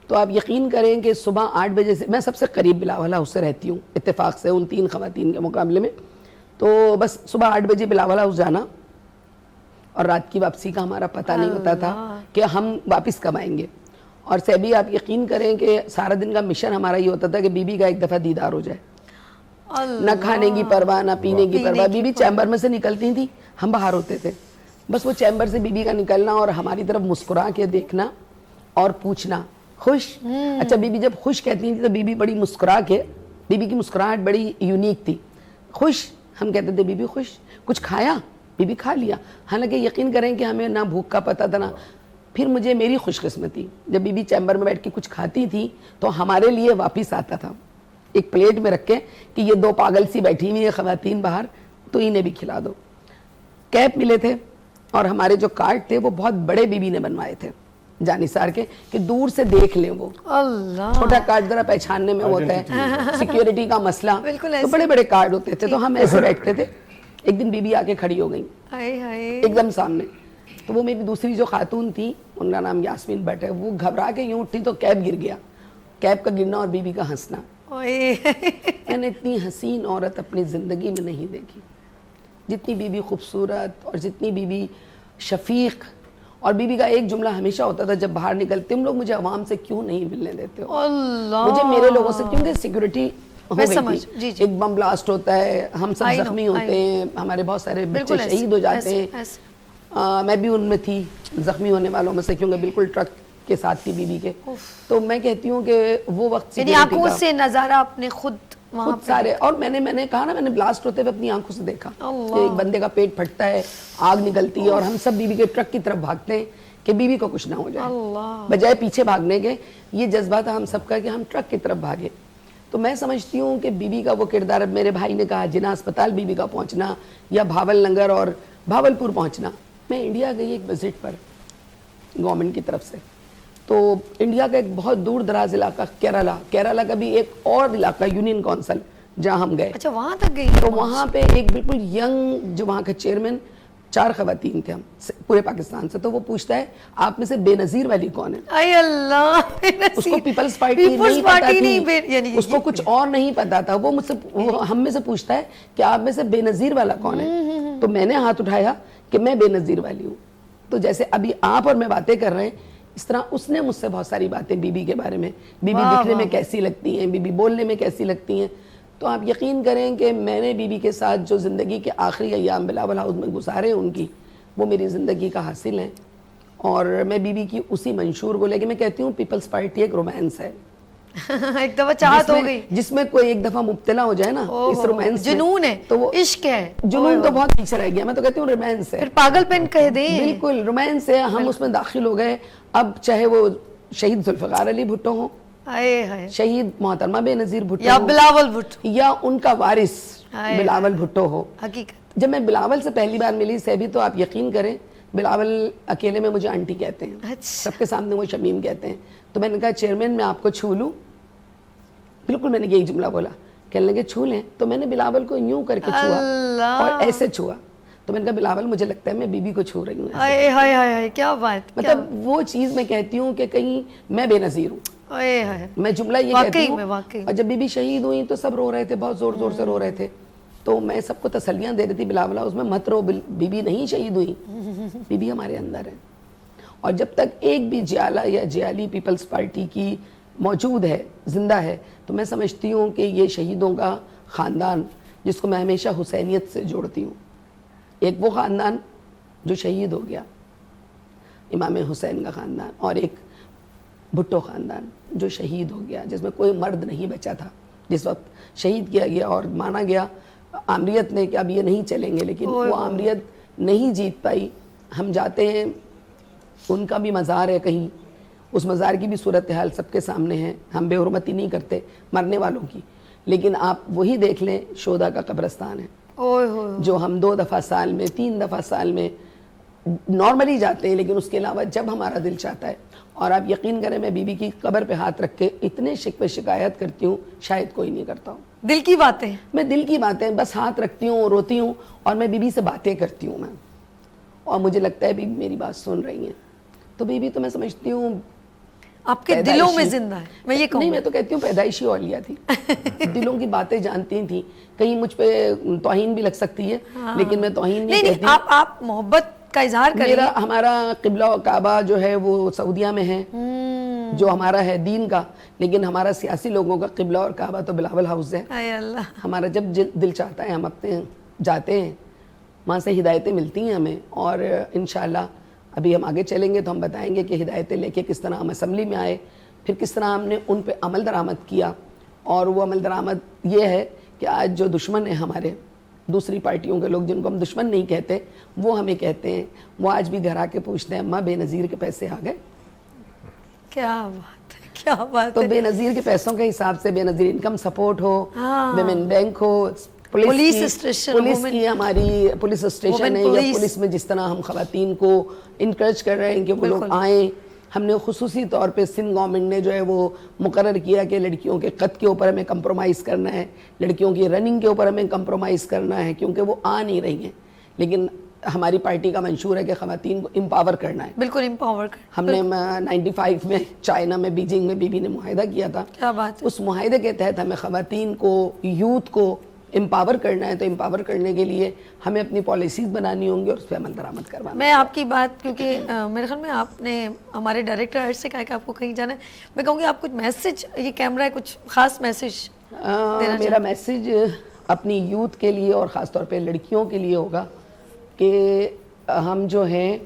تو آپ یقین کریں کہ صبح 8 بجے سے, میں سب سے قریب بلاول ہاؤس سے رہتی ہوں اتفاق سے ان 3 خواتین کے مقابلے میں, تو بس صبح 8 بجے بلاول ہاؤس جانا اور رات کی واپسی کا ہمارا پتہ نہیں ہوتا تھا کہ ہم واپس کب آئیں گے. اور سیبی آپ یقین کریں کہ سارا دن کا مشن ہمارا یہ ہوتا تھا کہ بی بی کا ایک دفعہ دیدار ہو جائے, نہ کھانے کی پرواہ نہ پینے کی پرواہ. بی بی چیمبر میں سے نکلتی تھی, ہم باہر ہوتے تھے, بس وہ چیمبر سے بی بی کا نکلنا اور ہماری طرف مسکرا کے دیکھنا اور پوچھنا خوش. اچھا بی بی جب خوش کہتی تھی تو بی بی بڑی مسکرا کے, بی بی کی مسکراہٹ بڑی یونیک تھی. خوش, ہم کہتے تھے بی بی خوش, کچھ کھایا؟ بی بی کھا لیا. حالانکہ یقین کریں کہ ہمیں نہ بھوک کا پتہ تھا نہ. پھر مجھے میری خوش قسمتی, جب بی بی چیمبر میں بیٹھ کے کچھ کھاتی تھی تو ہمارے لیے واپس آتا تھا ایک پلیٹ میں رکھ کے کہ یہ 2 پاگل سی بیٹھی ہوئی ہیں خواتین باہر, تو انہیں بھی کھلا دو. کیپ ملے تھے اور ہمارے جو کارڈ تھے وہ بہت بڑے بی بی نے بنوائے تھے جانثار کے کہ دور سے دیکھ لیں. وہ چھوٹا کارڈ ذرا پہچاننے میں ہوتا ہے, سیکیورٹی کا مسئلہ, تو بڑے بڑے کارڈ ہوتے تھے. تو ہم ایسے بیٹھتے تھے. ایک دن بی بی آ کے کھڑی ہو گئی ایک دم سامنے, تو وہ میری دوسری جو خاتون تھی ان کا نام یاسمین بٹ ہے, وہ گھبرا کے یوں اٹھی تو کیپ گر گیا. کیپ کا گرنا اور بی بی کا ہنسنا, میں نے اتنی حسین عورت اپنی زندگی میں نہیں دیکھی. جتنی بی بی خوبصورت اور جتنی بی بی شفیق. اور بی بی کا ایک جملہ ہمیشہ ہوتا تھا جب باہر نکلتے, تم لوگ مجھے عوام سے کیوں نہیں ملنے دیتے ہو؟ مجھے میرے لوگوں سے, کیونکہ سیکورٹی ہو گئی تھی, ایک بم بلاسٹ ہوتا ہے, ہم سب زخمی ہوتے ہیں, ہمارے بہت سارے بچے شہید ہو جاتے ہیں. میں بھی ان میں تھی زخمی ہونے والوں میں سے, کیونکہ بالکل ٹرک کے ساتھ تھی بی بی کے. تو میں کہتی ہوں کہ وہ وقت یعنی آنکھوں سے نظارہ اپنے خود سارے, اور میں نے کہا نا, میں نے بلاسٹ ہوتے ہوئے اپنی آنکھوں سے دیکھا کہ ایک بندے کا پیٹ پھٹتا ہے, آگ نکلتی ہے اور ہم سب بی بی کے ٹرک کی طرف بھاگتے ہیں کہ بی بی کو کچھ نہ ہو جائے, بجائے پیچھے بھاگنے کے. یہ جذبہ تھا ہم سب کا کہ ہم ٹرک کی طرف بھاگے. تو میں سمجھتی ہوں کہ بی بی کا وہ کردار, اب میرے بھائی نے کہا جنا اسپتال بی بی کا پہنچنا یا بھاول نگر اور بھاولپور پہنچنا. میں انڈیا گئی ایک وزٹ پر گورنمنٹ کی طرف سے, تو انڈیا کا ایک بہت دور دراز علاقہ کیرلا کا بھی ایک اور علاقہ یونین کونسل جہاں ہم گئے. اچھا وہاں تک گئی؟ تو وہاں پہ ایک بالکل ینگ جو وہاں کا چیئرمین, 4 خواتین تھے ہم پورے پاکستان سے, تو وہ پوچھتا ہے آپ میں سے بے نظیر والی کون ہے؟ اے اللہ, اس کو پیپلز پارٹی نہیں پتا تھی, اس کو کچھ اور نہیں پتا تھا. وہ مجھ سے, ہم میں سے پوچھتا ہے کہ آپ میں سے بے نظیر والا کون ہے؟ تو میں نے ہاتھ اٹھایا کہ میں بے نظیر والی ہوں. تو جیسے ابھی آپ اور میں باتیں کر رہے ہیں, اس طرح اس نے مجھ سے بہت ساری باتیں بی بی کے بارے میں, بی بی دکھنے میں کیسی لگتی ہیں, بی بی بولنے میں کیسی لگتی ہیں. تو آپ یقین کریں کہ میں نے بی بی کے ساتھ جو زندگی کے آخری ایام بلاول ہاؤس میں گزارے ان کی, وہ میری زندگی کا حاصل ہیں. اور میں بی بی کی اسی منشور کو لے کے میں کہتی ہوں پیپلز پارٹی ایک رومانس ہے, ایک دفعہ چاہت ہو گئی, جس میں کوئی ایک دفعہ مبتلا ہو جائے نا اس رومانس, جنون ہے, تو وہ عشق ہے. جنون تو بہت پیچھے رہ گیا, میں تو کہتی ہوں رومانس ہے, پھر پاگل پن کہہ دیں. بالکل رومانس ہے. ہم اس میں داخل ہو گئے. اب چاہے وہ شہید ذوالفقار علی بھٹو ہوں, شہید محترمہ بے نظیر بھٹو یا بلاول بھٹو, یا ان کا وارث بلاول بھٹو ہو. حقیقت جب میں بلاول سے پہلی بار ملی سیبی, تو آپ یقین کریں بلاول اکیلے میں مجھے آنٹی کہتے ہیں, سب کے سامنے وہ شمیم کہتے ہیں. تو میں نے کہا چیئرمین میں آپ کو چھو لوں؟ بالکل میں نے یہی جملہ بولا. کہنے لگے چھو لیں. تو میں نے بلاول کو یوں کر کے چھوا اور ایسے چھوا. تو میں نے کہا بلاول مجھے لگتا ہے میں بی بی کو چھو رہی ہوں. کیا بات, مطلب وہ چیز میں کہتی ہوں کہ کہیں میں بے نظیر ہوں. میں جملہ یہ کہتی ہوں. اور جب بی بی شہید ہوئی تو سب رو رہے تھے, بہت زور زور سے رو رہے تھے. تو میں سب کو تسلیاں دے رہی تھی بلاول ہاؤس میں, مت رو, بی بی نہیں شہید ہوئی, بی بی ہمارے اندر ہے. اور جب تک ایک بھی جیالہ یا جیالی پیپلز پارٹی کی موجود ہے, زندہ ہے, تو میں سمجھتی ہوں کہ یہ شہیدوں کا خاندان, جس کو میں ہمیشہ حسینیت سے جوڑتی ہوں, ایک وہ خاندان جو شہید ہو گیا, امام حسین کا خاندان, اور ایک بھٹو خاندان جو شہید ہو گیا, جس میں کوئی مرد نہیں بچا تھا جس وقت شہید کیا گیا. اور مانا گیا آمریت نے کہ اب یہ نہیں چلیں گے, لیکن وہ آمریت نہیں جیت پائی. ہم جاتے ہیں, ان کا بھی مزار ہے کہیں, اس مزار کی بھی صورتحال سب کے سامنے ہے. ہم بے حرمتی نہیں کرتے مرنے والوں کی, لیکن آپ وہی دیکھ لیں شہداء کا قبرستان ہے اوئے ہوئے جو ہم 2 دفعہ سال میں 3 دفعہ سال میں نارملی جاتے ہیں، لیکن اس کے علاوہ جب ہمارا دل چاہتا ہے، اور آپ یقین کریں میں بی بی کی قبر پہ ہاتھ رکھ کے اتنے شکوے شکایت کرتی ہوں شاید کوئی نہیں کرتا ہوں. دل کی باتیں. میں دل کی باتیں بس ہاتھ رکھتی ہوں، روتی ہوں، اور میں بی بی سے باتیں کرتی ہوں میں، اور مجھے لگتا ہے بی بی میری بات سن رہی ہیں. تو بی بی تو میں سمجھتی ہوں آپ کے دلوں میں زندہ ہے، میں یہ کہوں نہیں، میں تو کہتی ہوں پیدائشی اولیاء تھی. دلوں کی باتیں جانتی تھیں. کہیں مجھ پہ توہین بھی لگ سکتی ہے لیکن میں توہین نہیں کہتی. آپ محبت کا اظہار کریے. ہمارا قبلہ و کعبہ جو ہے وہ سعودیہ میں ہے، جو ہمارا ہے دین کا، لیکن ہمارا سیاسی لوگوں کا قبلہ اور کعبہ تو بلاول ہاؤس ہے. اے اللہ. ہمارا جب دل چاہتا ہے ہم اپنے جاتے ہیں، وہاں سے ہدایتیں ملتی ہیں ہمیں، اور انشاءاللہ ابھی ہم آگے چلیں گے تو ہم بتائیں گے کہ ہدایتیں لے کے کس طرح ہم اسمبلی میں آئے، پھر کس طرح ہم نے ان پہ عمل درآمد کیا. اور وہ عمل درآمد یہ ہے کہ آج جو دشمن ہیں ہمارے دوسری پارٹیوں کے لوگ، جن کو ہم دشمن نہیں کہتے، وہ ہمیں کہتے ہیں، وہ آج بھی گھر آ کے پوچھتے ہیں اماں بے نظیر کے پیسے آ گئے. کیا بات ہے، کیا بات تو ہے. بے نظیر کے پیسوں کے حساب سے بے نظیر انکم سپورٹ ہو، ویمن بینک ہو، پولیس اسٹیشن، پولیس کی ہماری پولیس اسٹیشن ہے، یا پولیس میں جس طرح ہم خواتین کو انکریج کر رہے ہیں کہ وہ لوگ آئیں. ہم نے خصوصی طور پہ سندھ گورنمنٹ نے جو ہے وہ مقرر کیا کہ لڑکیوں کے قد کے اوپر ہمیں کمپرومائز کرنا ہے، لڑکیوں کی رننگ کے اوپر ہمیں کمپرومائز کرنا ہے، کیونکہ وہ آ نہیں رہی ہیں. لیکن ہماری پارٹی کا منشور ہے کہ خواتین کو امپاور کرنا ہے. بالکل امپاور کرنا. ہم نے 95 میں چائنا میں بیجنگ میں بی بی نے معاہدہ کیا تھا. کیا بات ہے. اس معاہدے کے تحت ہمیں خواتین کو، یوتھ کو امپاور کرنا ہے. تو امپاور کرنے کے لیے ہمیں اپنی پالیسیز بنانی ہوں گی اور اس پہ عمل درآمد کروانا. میں آپ کی بات، کیونکہ میرے خیال میں آپ نے ہمارے ڈائریکٹر سے کہا کہ آپ کو کہیں جانا ہے، میں کہوں گی آپ کچھ میسج، یہ کیمرہ ہے، کچھ خاص میسج. میرا میسج اپنی یوتھ کے لیے اور خاص طور پہ لڑکیوں کے لیے ہوگا کہ ہم جو ہیں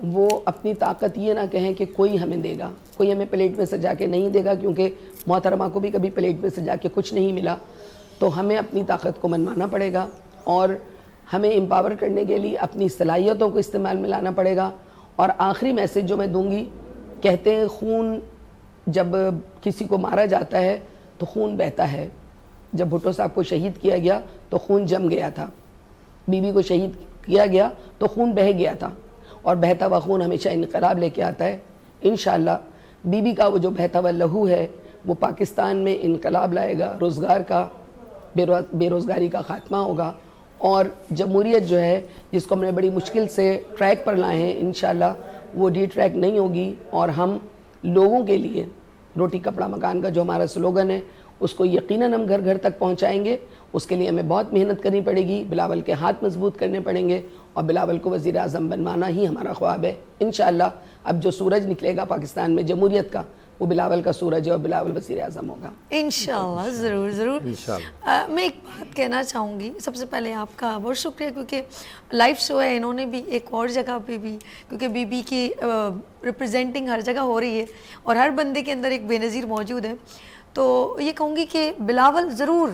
وہ اپنی طاقت یہ نہ کہیں کہ کوئی ہمیں دے گا، کوئی ہمیں پلیٹ میں سجا کے نہیں دے گا، کیونکہ محترمہ کو بھی کبھی پلیٹ میں سجا کے کچھ نہیں ملا. تو ہمیں اپنی طاقت کو منوانا پڑے گا، اور ہمیں امپاور کرنے کے لیے اپنی صلاحیتوں کو استعمال میں لانا پڑے گا. اور آخری میسج جو میں دوں گی، کہتے ہیں خون جب کسی کو مارا جاتا ہے تو خون بہتا ہے. جب بھٹو صاحب کو شہید کیا گیا تو خون جم گیا تھا، بی بی کو شہید کیا گیا تو خون بہہ گیا تھا، اور بہتا ہوا خون ہمیشہ انقلاب لے کے آتا ہے. انشاءاللہ بی بی کا وہ جو بہتا ہوا لہو ہے وہ پاکستان میں انقلاب لائے گا، روزگار کا، بے روزگاری کا خاتمہ ہوگا، اور جمہوریت جو ہے جس کو ہم نے بڑی مشکل سے ٹریک پر لائے ہیں، انشاءاللہ وہ ڈی ٹریک نہیں ہوگی. اور ہم لوگوں کے لیے روٹی کپڑا مکان کا جو ہمارا سلوگن ہے اس کو یقیناً ہم گھر گھر تک پہنچائیں گے. اس کے لیے ہمیں بہت محنت کرنی پڑے گی، بلاول کے ہاتھ مضبوط کرنے پڑیں گے، اور بلاول کو وزیر اعظم بنوانا ہی ہمارا خواب ہے. انشاءاللہ اب جو سورج نکلے گا پاکستان میں جمہوریت کا، وہ بلاول کا سورج ہے، اور بلاول وزیر اعظم ہوگا انشاءاللہ. ضرور ضرور. میں ایک بات کہنا چاہوں گی، سب سے پہلے آپ کا بہت شکریہ، کیونکہ لائیو شو ہے، انہوں نے بھی ایک اور جگہ پہ بھی، کیونکہ بی بی کی ریپرزینٹنگ ہر جگہ ہو رہی ہے اور ہر بندے کے اندر ایک بے نظیر موجود ہے. تو یہ کہوں گی کہ بلاول ضرور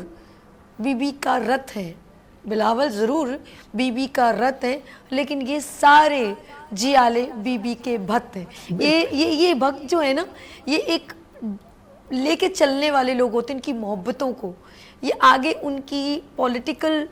بی بی کا رت ہے، بلاول ضرور بی بی کا رت ہے، لیکن یہ سارے جی آلے بی بی کے بھت ہیں. یہ بھت جو ہے نا، یہ ایک لے کے چلنے والے لوگ ہوتے ہیں، ان کی محبتوں کو، یہ آگے ان کی پولیٹیکل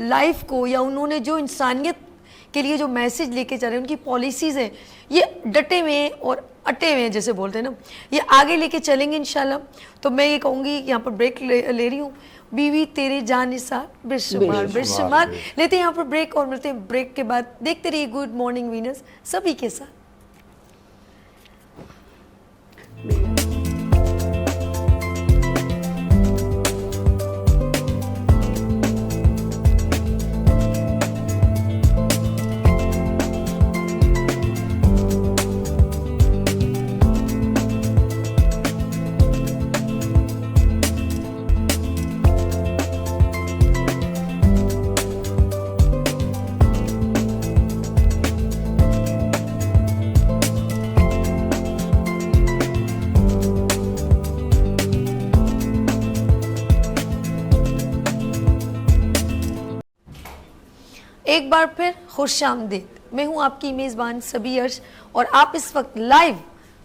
لائف کو، یا انہوں نے جو انسانیت کے لیے جو میسج لے کے چل رہے ہیں، ان کی پالیسیز ہیں، یہ ڈٹے ہوئے ہیں اور اٹے ہوئے ہیں جیسے بولتے ہیں نا، یہ آگے لے کے چلیں گے انشاءاللہ. تو میں یہ کہوں گی یہاں پر بریک لے رہی ہوں. بیوی تیرے جان نثار بے شمار بے شمار. لیتے ہیں یہاں پر بریک، اور ملتے ہیں بریک کے بعد. دیکھتے رہیے گڈ مارننگ وینرز سبھی کے ساتھ. ایک بار پھر خوش آمدید. میں ہوں آپ کی میزبان سبی عرش، اور آپ اس وقت لائیو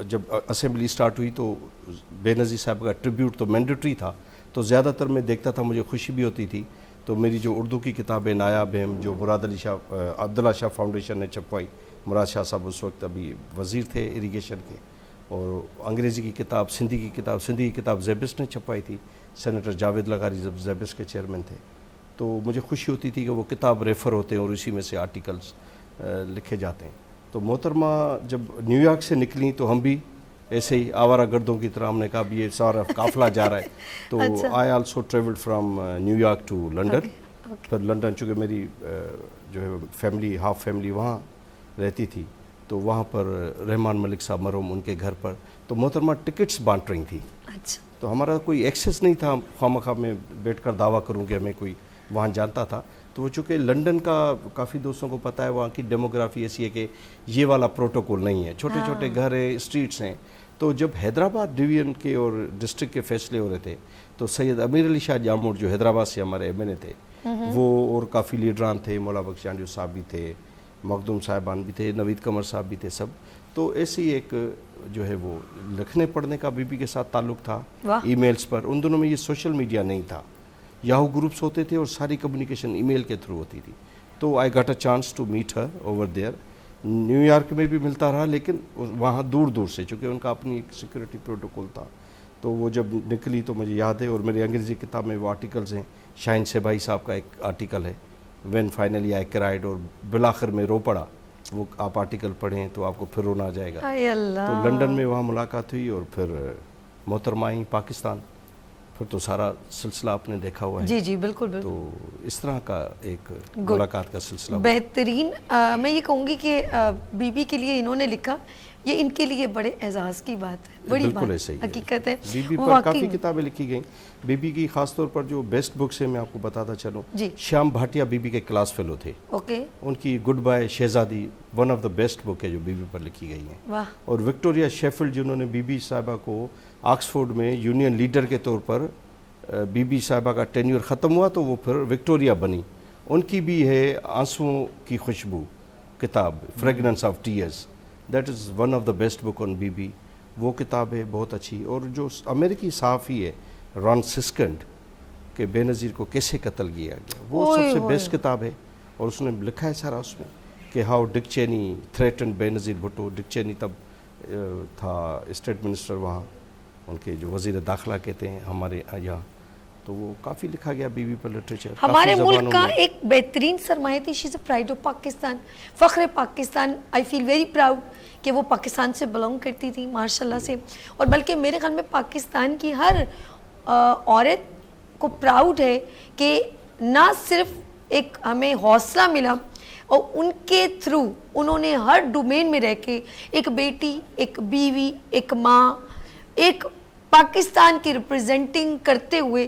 جب اسمبلی سٹارٹ ہوئی تو بے نظیر صاحب کا ٹریبیوٹ تو مینڈیٹری تھا، تو زیادہ تر میں دیکھتا تھا، مجھے خوشی بھی ہوتی تھی. تو میری جو اردو کی کتابیں نایاب ہیں جو مراد علی شاہ عبداللہ شاہ فاؤنڈیشن نے چھپوائی، مراد شاہ صاحب اس وقت ابھی وزیر تھے اریگیشن کے، اور انگریزی کی کتاب، سندھی کی کتاب زیبس نے چھپوائی تھی، سینیٹر جاوید لغاری جب زیبس کے چیئرمین تھے. تو مجھے خوشی ہوتی تھی کہ وہ کتاب ریفر ہوتے ہیں اور اسی میں سے آرٹیکلز لکھے جاتے ہیں. تو محترمہ جب نیو یارک سے نکلیں تو ہم بھی ایسے ہی آوارہ گردوں کی طرح ہم نے کہا بھی یہ سارا قافلہ جا رہا ہے. تو I also travelled from New York to London. پھر لنڈن چونکہ میری جو ہے فیملی، ہاف فیملی وہاں رہتی تھی، تو وہاں پر رحمان ملک صاحب مرحوم ان کے گھر پر، تو محترمہ ٹکٹس بانٹ رہی تھی. تو ہمارا کوئی ایکسیس نہیں تھا خواہ میں بیٹھ کر دعویٰ کروں کہ ہمیں کوئی وہاں جانتا تھا. تو وہ چونکہ لنڈن کا کافی دوستوں کو پتہ ہے وہاں کی ڈیموگرافی ایسی ہے کہ یہ والا پروٹوکول نہیں ہے، چھوٹے چھوٹے گھر ہیں، اسٹریٹس ہیں. تو جب حیدرآباد ڈویژن کے اور ڈسٹرکٹ کے فیصلے ہو رہے تھے تو سید امیر علی شاہ جامور جو حیدرآباد سے ہمارے ایم این اے تھے، وہ اور کافی لیڈران تھے، مولا بخش جانجو صاحب بھی تھے، مخدوم صاحبان بھی تھے، نوید قمر صاحب بھی تھے، سب. تو ایسے ہی ایک جو ہے وہ لکھنے پڑھنے کا بی بی کے ساتھ تعلق تھا، ای میلز پر. ان دنوں میں یہ سوشل میڈیا نہیں تھا، یاہو گروپس ہوتے تھے اور ساری کمیونیکیشن ای میل کے تھرو ہوتی تھی. تو I got a chance to meet her over there. New York میں بھی ملتا رہا لیکن وہاں دور دور سے، چونکہ ان کا اپنی ایک سیکورٹی پروٹوکول تھا. تو وہ جب نکلی تو مجھے یاد ہے، اور میری انگریزی کتاب میں وہ آرٹیکلز ہیں. شاہین سے بھائی صاحب کا ایک آرٹیکل ہے، وین فائنلی آئی کرائڈ، اور بالآخر میں رو پڑا. وہ آپ آرٹیکل پڑھیں تو آپ کو پھر رونا آ جائے گا. تو لنڈن میں وہاں ملاقات ہوئی، اور پھر محترمہ آئیں پاکستان. پھر تو سارا سلسلہ آپ نے دیکھا ہوا ہے. جی جی بالکل بالکل. تو اس طرح کا ایک ملاقات کا سلسلہ بہترین. میں یہ کہوں گی کہ بی بی کے لیے انہوں نے لکھا، یہ ان کے لیے بڑے اعزاز کی بات ہے، بڑی بالکل بات ایسے ہی حقیقت ہے. بی بی پر کافی کتابیں لکھی گئیں. بی بی کی خاص طور پر جو بیسٹ بکس ہیں میں آپ کو بتاتا چلوں، شیام بھاٹیا بی بی کے کلاس فیلو تھے. ان کی گڈ بائے شہزادی ون آف دا بیسٹ بک ہے جو بی بی پر لکھی گئی ہیں. اور وکٹوریا شیفلڈ جنہوں نے بی بی صاحبہ کو آکسفورڈ میں یونین لیڈر کے طور پر، بی بی صاحبہ کا ٹینیور ختم ہوا تو وہ پھر وکٹوریا بنی، ان کی بھی ہے آنسوؤں کی خوشبو کتاب، fragrance of tears. That is one of the best book on B B. وہ کتاب ہے بہت اچھی. اور جو امریکی صحافی ہے ران سسکنڈ کہ بے نظیر کو کیسے قتل کیا گیا، وہ سب سے بیسٹ کتاب ہے. اور اس نے لکھا ہے سارا اس میں کہ ہاؤ ڈک چینی تھریٹنڈ بے نظیر بھٹو. ڈک چینی تب تھا اسٹیٹ منسٹر وہاں، ان کے جو وزیر داخلہ کہتے ہیں ہمارے یہاں. تو وہ کافی لکھا گیا بی بی پر لٹریچر. ہمارے ملک کا ایک بہترین سرمایہ تھی. شی از اے پرائڈ آف پاکستان، فخر پاکستان. آئی فیل ویری پراؤڈ کہ وہ پاکستان سے بلانگ کرتی تھی ماشاء اللہ سے. اور بلکہ میرے خیال میں پاکستان کی ہر عورت کو پراؤڈ ہے کہ نہ صرف ایک ہمیں حوصلہ ملا، اور ان کے تھرو انہوں نے ہر ڈومین میں رہ کے ایک بیٹی، ایک بیوی، ایک ماں، ایک پاکستان کی ریپرزینٹنگ کرتے ہوئے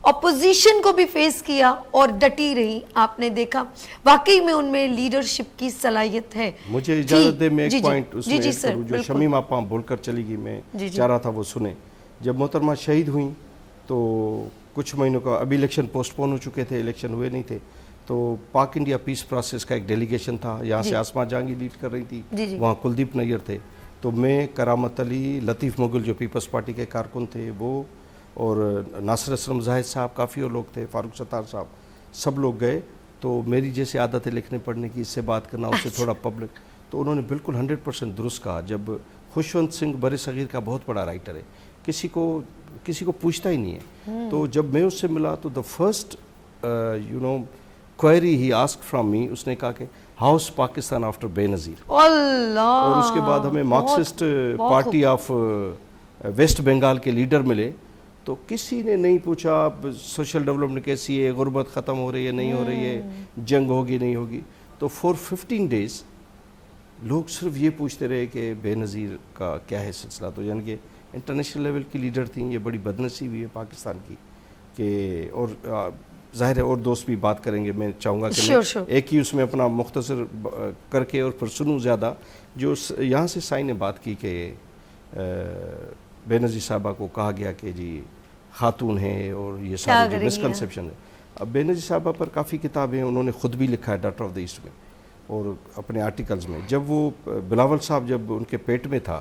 اپوزیشن کو بھی فیس کیا اور ڈٹی رہی. آپ نے دیکھا واقعی میں ان میں لیڈرشپ کی صلاحیت ہے. مجھے اجازت دے میں ایک پوائنٹ اس میں ایڈ کروں جو شمیم آپا بول کر چلی گئی، میں چاہ رہا تھا وہ سنیں. جب محترمہ شہید ہوئیں تو کچھ مہینوں کا ابھی الیکشن پوسٹ پون ہو چکے تھے، الیکشن ہوئے نہیں تھے. تو پاک انڈیا پیس پروسیس کا ایک ڈیلیگیشن تھا، یہاں سے آسما جہانگیر لیڈ کر رہی تھی، وہاں کلدیپ نیر تھے. تو میں، کرامت علی، لطیف مغل جو پیپلز پارٹی کے کارکن تھے وہ، اور ناصر اسلم زاہد صاحب، کافی اور لوگ تھے، فاروق ستار صاحب، سب لوگ گئے. تو میری جیسے عادت ہے لکھنے پڑھنے کی، اس سے بات کرنا، اس سے تھوڑا پبلک. تو انہوں نے بالکل 100% درست کہا. جب خوشونت سنگھ بر صغیر کا بہت بڑا رائٹر ہے، کسی کو پوچھتا ہی نہیں ہے. تو جب میں اس سے ملا تو دا فرسٹ کوئری ہی آسک فرام می، اس نے کہا کہ ہاؤس پاکستان آفٹر بے نظیر. اور اس کے بعد ہمیں Marxist party of West Bengal کے لیڈر ملے. تو کسی نے نہیں پوچھا سوشل ڈیولپمنٹ کیسی ہے، غربت ختم ہو رہی ہے نہیں ہو رہی ہے، جنگ ہوگی نہیں ہوگی. تو فور 15 days لوگ صرف یہ پوچھتے رہے کہ بے نظیر کا کیا ہے سلسلہ. تو یعنی کہ انٹرنیشنل لیول کی لیڈر تھیں. یہ بڑی بدنصیبی ہے پاکستان کی کہ، اور ظاہر ہے اور دوست بھی بات کریں گے. میں چاہوں گا کہ میں ایک ہی اس میں اپنا مختصر کر کے اور پھر سنوں زیادہ. جو یہاں سے سائی نے بات کی کہ بے نظیر صاحبہ کو کہا گیا کہ جی خاتون ہیں اور یہ سارے جو مسکنسیپشن ہے. اب بے نظیر صاحبہ پر کافی کتابیں انہوں نے خود بھی لکھا ہے ڈاکٹر آف دا ایسٹ میں اور اپنے آرٹیکلز میں. جب وہ بلاول صاحب جب ان کے پیٹ میں تھا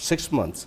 6 months,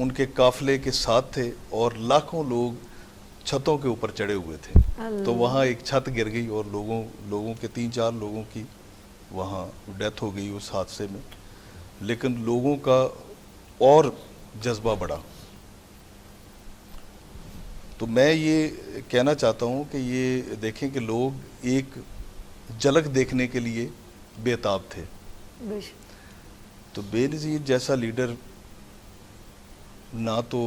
ان کے قافلے کے ساتھ تھے اور لاکھوں لوگ چھتوں کے اوپر چڑھے ہوئے تھے. تو وہاں ایک چھت گر گئی اور لوگوں کے 3-4 لوگوں کی وہاں ڈیتھ ہو گئی اس حادثے میں. لیکن لوگوں کا اور جذبہ بڑھا. تو میں یہ کہنا چاہتا ہوں کہ یہ دیکھیں کہ لوگ ایک جھلک دیکھنے کے لیے بے تاب تھے. تو بے نظیر جیسا لیڈر نہ تو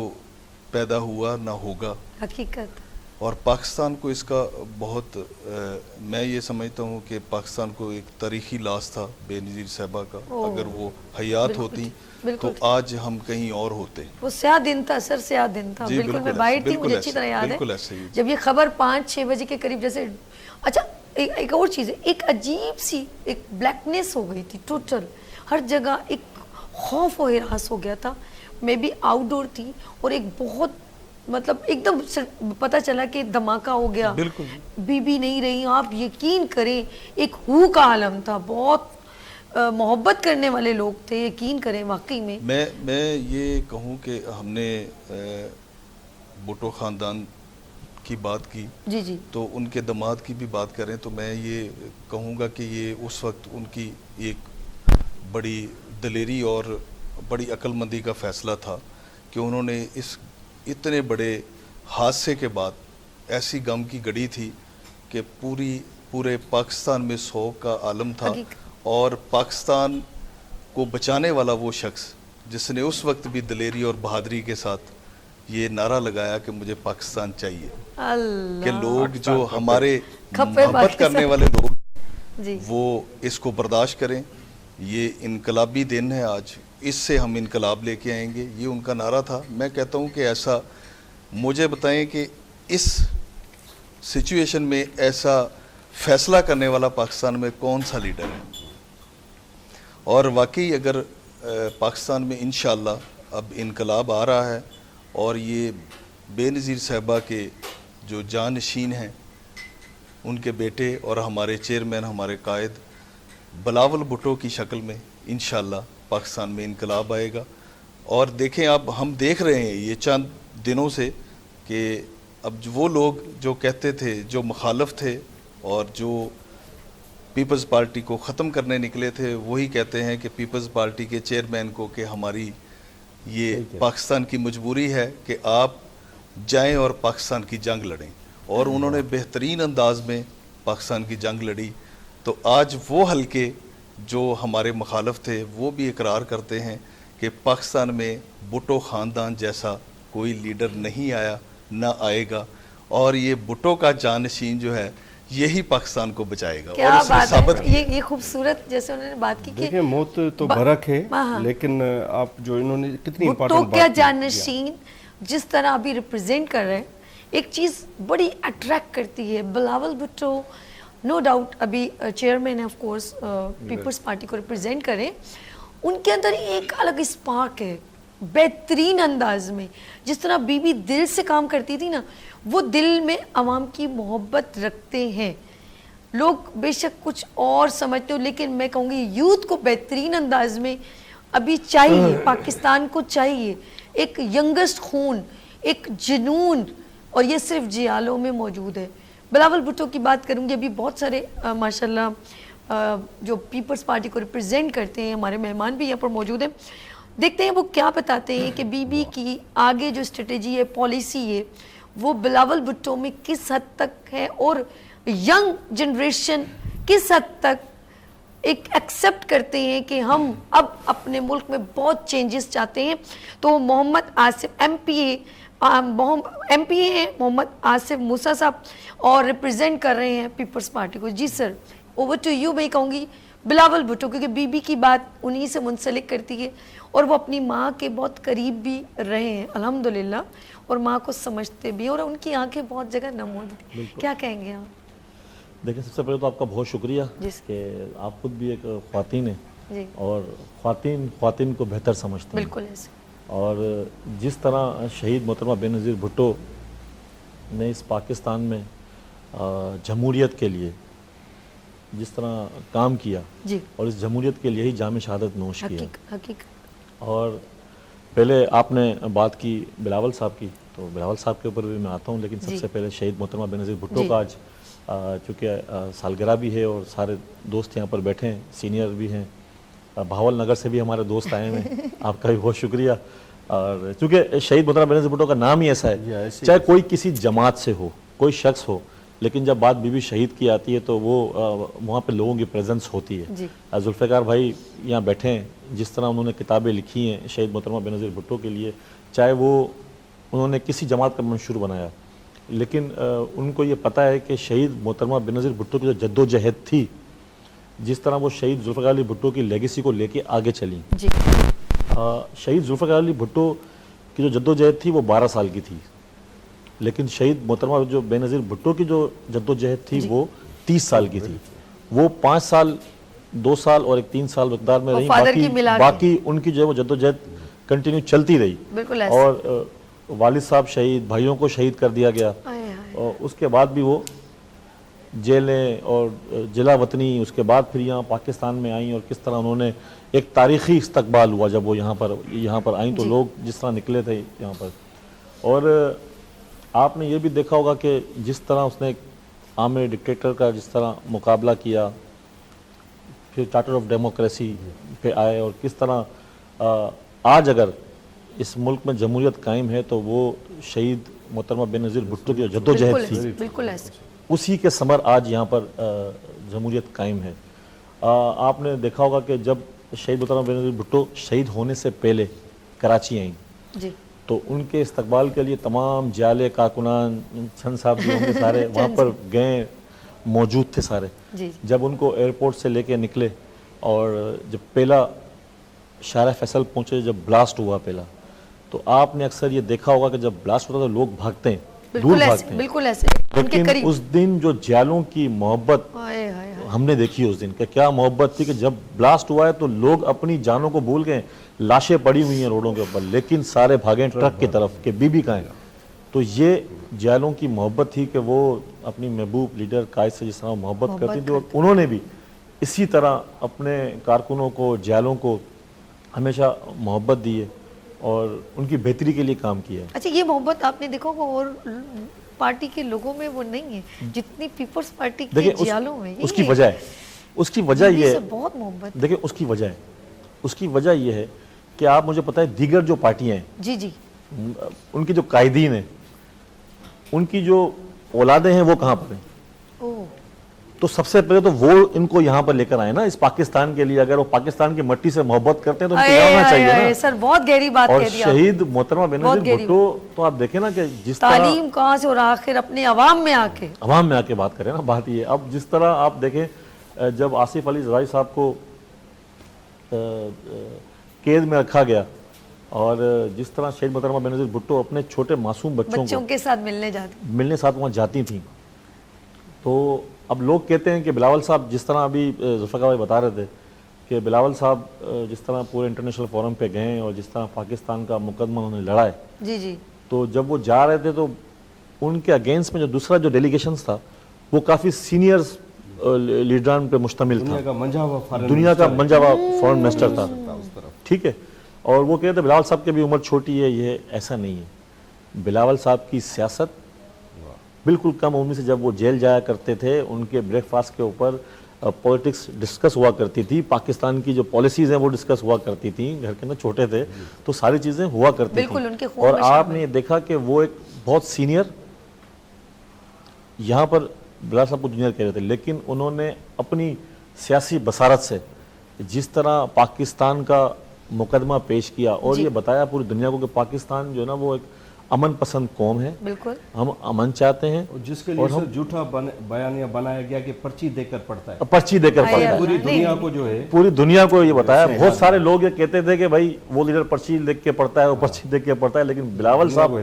پیدا ہوا نہ ہوگا. حقیقت. اور پاکستان کو اس کا بہت میں یہ سمجھتا ہوں کہ پاکستان کو ایک تاریخی لاس تھا بے نظیر صاحبہ کا. اگر وہ حیات ہوتی تو آج ہم کہیں اور ہوتے. وہ سیاہ دن تھا سر, سیاہ دن تھا. بالکل میں باہر تھی, مجھے اچھی طرح یاد ہے جب یہ خبر 5-6 بجے کے قریب جیسے. اچھا ایک اور چیز ہے, ایک عجیب سی ایک بلیکنیس ہو گئی تھی ٹوٹل. ہر جگہ ایک خوف و ہراس ہو گیا تھا. میں بھی آؤٹ ڈور تھی اور ایک بہت مطلب ایک دم پتہ چلا کہ دھماکہ ہو گیا. بی بی نہیں رہی, آپ یقین کریں ایک ہو کا عالم تھا. بہت محبت کرنے والے لوگ تھے, یقین کریں واقعی میں. میں یہ کہوں کہ ہم نے بھٹو خاندان کی بات کی جی جی, تو ان کے داماد کی بھی بات کریں تو میں یہ کہوں گا کہ یہ اس وقت ان کی ایک بڑی دلیری اور بڑی عقل مندی کا فیصلہ تھا کہ انہوں نے اس اتنے بڑے حادثے کے بعد, ایسی غم کی گھڑی تھی کہ پورے پاکستان میں سوگ کا عالم تھا, اور پاکستان کو بچانے والا وہ شخص جس نے اس وقت بھی دلیری اور بہادری کے ساتھ یہ نعرہ لگایا کہ مجھے پاکستان چاہیے. کہ لوگ جو ہمارے محبت کرنے والے لوگ وہ اس کو برداشت کریں. یہ انقلابی دن ہے آج, اس سے ہم انقلاب لے کے آئیں گے, یہ ان کا نعرہ تھا. میں کہتا ہوں کہ ایسا مجھے بتائیں کہ اس سچویشن میں ایسا فیصلہ کرنے والا پاکستان میں کون سا لیڈر ہے. اور واقعی اگر پاکستان میں انشاءاللہ اب انقلاب آ رہا ہے اور یہ بے نظیر صاحبہ کے جو جانشین ہیں ان کے بیٹے اور ہمارے چیئرمین, ہمارے قائد بلاول بھٹو کی شکل میں انشاءاللہ پاکستان میں انقلاب آئے گا. اور دیکھیں اب ہم دیکھ رہے ہیں یہ چند دنوں سے کہ اب وہ لوگ جو کہتے تھے, جو مخالف تھے اور جو پیپلز پارٹی کو ختم کرنے نکلے تھے, وہی کہتے ہیں کہ پیپلز پارٹی کے چیئرمین کو کہ ہماری یہ پاکستان کی مجبوری ہے کہ آپ جائیں اور پاکستان کی جنگ لڑیں. اور انہوں نے بہترین انداز میں پاکستان کی جنگ لڑی. تو آج وہ حلقے جو ہمارے مخالف تھے وہ بھی اقرار کرتے ہیں کہ پاکستان میں بھٹو خاندان جیسا کوئی لیڈر نہیں آیا, نہ آئے گا, اور یہ بھٹو کا جانشین جو ہے یہی پاکستان کو بچائے گا. کیا بات ہے, یہ خوبصورت جیسے انہوں نے بات کی کہ دیکھیں موت تو برحق ہے, لیکن آپ جو انہوں نے کتنی بھٹو کیا جانشین جس طرح ابھی ریپرزینٹ کر رہے ہیں, ایک چیز بڑی اٹریکٹ کرتی ہے. بلاول بھٹو نو ڈاؤٹ ابھی چیئرمین ہے, آف کورس پیپلز پارٹی کو ریپرزینٹ کریں. ان کے اندر ایک الگ اسپارک ہے بہترین انداز میں. جس طرح بی بی دل سے کام کرتی تھی نا, وہ دل میں عوام کی محبت رکھتے ہیں. لوگ بے شک کچھ اور سمجھتے ہو, لیکن میں کہوں گی یوتھ کو بہترین انداز میں ابھی چاہیے, پاکستان کو چاہیے ایک ینگسٹ خون, ایک جنون, اور یہ صرف جیالوں میں موجود ہے. بلاول بھٹو کی بات کروں گی, ابھی بہت سارے ماشاءاللہ جو پیپلز پارٹی کو ریپرزینٹ کرتے ہیں, ہمارے مہمان بھی یہاں پر موجود ہیں. دیکھتے ہیں وہ کیا بتاتے ہیں کہ بی بی کی آگے جو اسٹریٹجی ہے, پالیسی ہے, وہ بلاول بھٹو میں کس حد تک ہے, اور ینگ جنریشن کس حد تک ایک ایکسیپٹ کرتے ہیں کہ ہم اب اپنے ملک میں بہت چینجز چاہتے ہیں. تو محمد آصف ایم پی اے ہیں, محمد آصف موسیٰ صاحب, اور ریپرزینٹ کر رہے ہیں پیپلز پارٹی کو. جی سر, اوور ٹو یو. میں کہوں گی بلاول بھٹو, کیونکہ بی بی کی بات انہی سے منسلک کرتی ہے, اور وہ اپنی ماں کے بہت قریب بھی رہے ہیں الحمدللہ, اور ماں کو سمجھتے بھی, اور ان کی آنکھیں بہت جگہ نم ہوتی تھی. کیا کہیں گے آپ؟ دیکھیں سب سے پہلے تو آپ کا بہت شکریہ کہ آپ خود بھی ایک خواتین ہیں, اور خواتین کو بہتر سمجھتے ہیں. بالکل ایسے. اور جس طرح شہید محترمہ بے نظیر بھٹو نے اس پاکستان میں جمہوریت کے لیے جس طرح کام کیا, اور اس جمہوریت کے لیے ہی جام شہادت نوش کیا, اور پہلے آپ نے بات کی بلاول صاحب کی، تو بلاول صاحب کے اوپر بھی میں آتا ہوں، لیکن سب سے پہلے شہید محترمہ بینظیر بھٹو کا آج چونکہ سالگرہ بھی ہے اور سارے دوست یہاں پر بیٹھے ہیں، سینئر بھی ہیں، بھاول نگر سے بھی ہمارے دوست آئے ہیں، آپ کا بھی بہت شکریہ۔ اور چونکہ شہید محترمہ بینظیر بھٹو کا نام ہی ایسا ہے، چاہے کوئی کسی جماعت سے ہو، کوئی شخص ہو، لیکن جب بات بی بی شہید کی آتی ہے تو وہ وہاں پہ لوگوں کی پریزنس ہوتی ہے۔ ذوالفقار بھائی یہاں بیٹھے ہیں، جس طرح انہوں نے کتابیں لکھی ہیں شہید محترمہ بینظیر بھٹو کے لیے، چاہے وہ انہوں نے کسی جماعت کا منشور بنایا، لیکن ان کو یہ پتہ ہے کہ شہید محترمہ بینظیر بھٹو کی جو جد و جہد تھی، جس طرح وہ شہید ذوالفقار علی بھٹو کی لیگیسی کو لے کے آگے چلیں۔ شہید ذوالفقار علی بھٹو کی جو جد و جہد تھی وہ 12 سال کی تھی، لیکن شہید محترمہ جو بینظیر بھٹو کی جو جد و جہد تھی وہ 30 سال کی تھی۔ وہ 5 سال 2 سال اور ایک 3 سال مقدار میں رہی، باقی ان کی جو ہے وہ جد و جہد کنٹینیو چلتی رہی، اور والد صاحب شہید، بھائیوں کو شہید کر دیا گیا، اور اس کے بعد بھی وہ جیلیں اور جلا وطنی، اس کے بعد پھر یہاں پاکستان میں آئیں، اور کس طرح انہوں نے ایک تاریخی استقبال ہوا جب وہ یہاں پر آئیں تو لوگ جس طرح نکلے تھے یہاں پر۔ اور آپ نے یہ بھی دیکھا ہوگا کہ جس طرح اس نے ایک عام ڈکٹیٹر کا جس طرح مقابلہ کیا، پھر چارٹر آف ڈیموکریسی پہ آئے، اور کس طرح آج اگر اس ملک میں جمہوریت قائم ہے تو وہ شہید محترمہ بینظیر بھٹو کی جد و جہد تھی، اسی کے ثمر آج یہاں پر جمہوریت قائم ہے۔ آپ نے دیکھا ہوگا کہ جب شہید محترمہ بینظیر بھٹو شہید ہونے سے پہلے کراچی آئیں تو ان کے استقبال کے لیے تمام جالے کارکنان، چھن صاحب بھی ہوں گے سارے وہاں پر گئے، موجود تھے سارے۔ جب ان کو ایئرپورٹ سے لے کے نکلے اور جب پہلا شارع فیصل پہنچے، جب بلاسٹ ہوا پہلا، تو آپ نے اکثر یہ دیکھا ہوگا کہ جب بلاسٹ ہوتا ہے تو لوگ بھاگتے ہیں، دور بھاگتے ہیں، بالکل ایسے، لیکن اس دن جو جالوں کی محبت ہم نے دیکھی اس دن کہ کیا محبت تھی، کہ جب بلاسٹ ہوا ہے تو لوگ اپنی جانوں کو بھول گئے، لاشیں پڑی ہوئی ہیں روڈوں کے اوپر، لیکن سارے بھاگیں ٹرک کی طرف کہ بی بی کہاں ہے۔ تو یہ جالوں کی محبت تھی کہ وہ اپنی محبوب لیڈر قائد سے جس طرح محبت کرتی تھی، اور انہوں نے بھی اسی طرح اپنے کارکنوں کو، جالوں کو ہمیشہ محبت دی ہے اور ان کی بہتری کے لیے کام کیا ہے۔ اچھا، یہ محبت آپ نے دیکھا ہوگا اور پارٹی کے لوگوں میں وہ نہیں ہے جتنی پیپلز پارٹی کے جیالوں میں۔ اس کی وجہ ہے، اس کی وجہ یہ ہے، بہت محبت، دیکھیں اس کی وجہ ہے، اس کی وجہ یہ ہے کہ آپ مجھے پتہ ہے دیگر جو پارٹیاں ہیں، جی ان کی جو قائدین ہیں، ان کی جو اولادیں ہیں وہ کہاں پر ہیں؟ تو سب سے پہلے تو وہ ان کو یہاں پر لے کر آئے نا اس پاکستان کے لیے۔ اگر وہ پاکستان کی مٹی سے محبت کرتے ہیں تو ان کو جانا چاہیے نا۔ سر بہت گہری بات اور کہہ دی شہید محترمہ بینظیر بھٹو تو آپ دیکھیں نا کہ جس طرح تعلیم کہاں سے اور آخر اپنے عوام میں آ کے بات کریں نا، بات یہ اب جس طرح آپ دیکھیں جب آصف علی زرداری صاحب کو قید میں رکھا گیا، اور جس طرح شہید محترمہ بینظیر بھٹو اپنے چھوٹے معصوم بچوں کے ساتھ ملنے ساتھ وہاں جاتی تھیں، تو اب لوگ کہتے ہیں کہ بلاول صاحب جس طرح ابھی ذوالفقار بھائی بتا رہے تھے کہ بلاول صاحب جس طرح پورے انٹرنیشنل فورم پہ گئے اور جس طرح پاکستان کا مقدمہ انہوں نے لڑا ہے، تو جب وہ جا رہے تھے تو ان کے اگینسٹ میں جو دوسرا جو ڈیلیگیشنز تھا وہ کافی سینئرز لیڈران پہ مشتمل تھا، دنیا کا منجا ہوا فورن منسٹر تھا، ٹھیک ہے، اور وہ کہتے ہیں بلاول صاحب کی بھی عمر چھوٹی ہے، یہ ایسا نہیں ہے۔ بلاول صاحب کی سیاست بالکل کم عمری سے جب وہ جیل جایا کرتے تھے، ان کے بریک فاسٹ کے اوپر پولیٹکس ڈسکس ہوا کرتی تھی، پاکستان کی جو پالیسیز ہیں وہ ڈسکس ہوا کرتی تھیں، گھر کے اندر چھوٹے تھے تو ساری چیزیں ہوا کرتی تھیں، اور آپ نے یہ دیکھا کہ وہ ایک بہت سینئر، یہاں پر بلاول صاحب کو جونیئر کہہ رہے تھے، لیکن انہوں نے اپنی سیاسی بصارت سے جس طرح پاکستان کا مقدمہ پیش کیا اور یہ بتایا پوری دنیا کو کہ پاکستان جو ہے نا وہ ایک امن پسند قوم ہے، ہم امن چاہتے ہیں، جس کے لیے جھوٹا بیانیہ بنایا گیا کہ پرچی دے کر پڑھتا ہے، پرچی دے کر پڑھتا ہے، پوری دنیا کو جو ہے، پوری دنیا کو یہ بتایا۔ بہت سارے لوگ یہ کہتے تھے کہ بھائی وہ لیڈر پرچی لکھ کے پڑھتا ہے، وہ پرچی دیکھ کے پڑھتا ہے، لیکن بلاول صاحب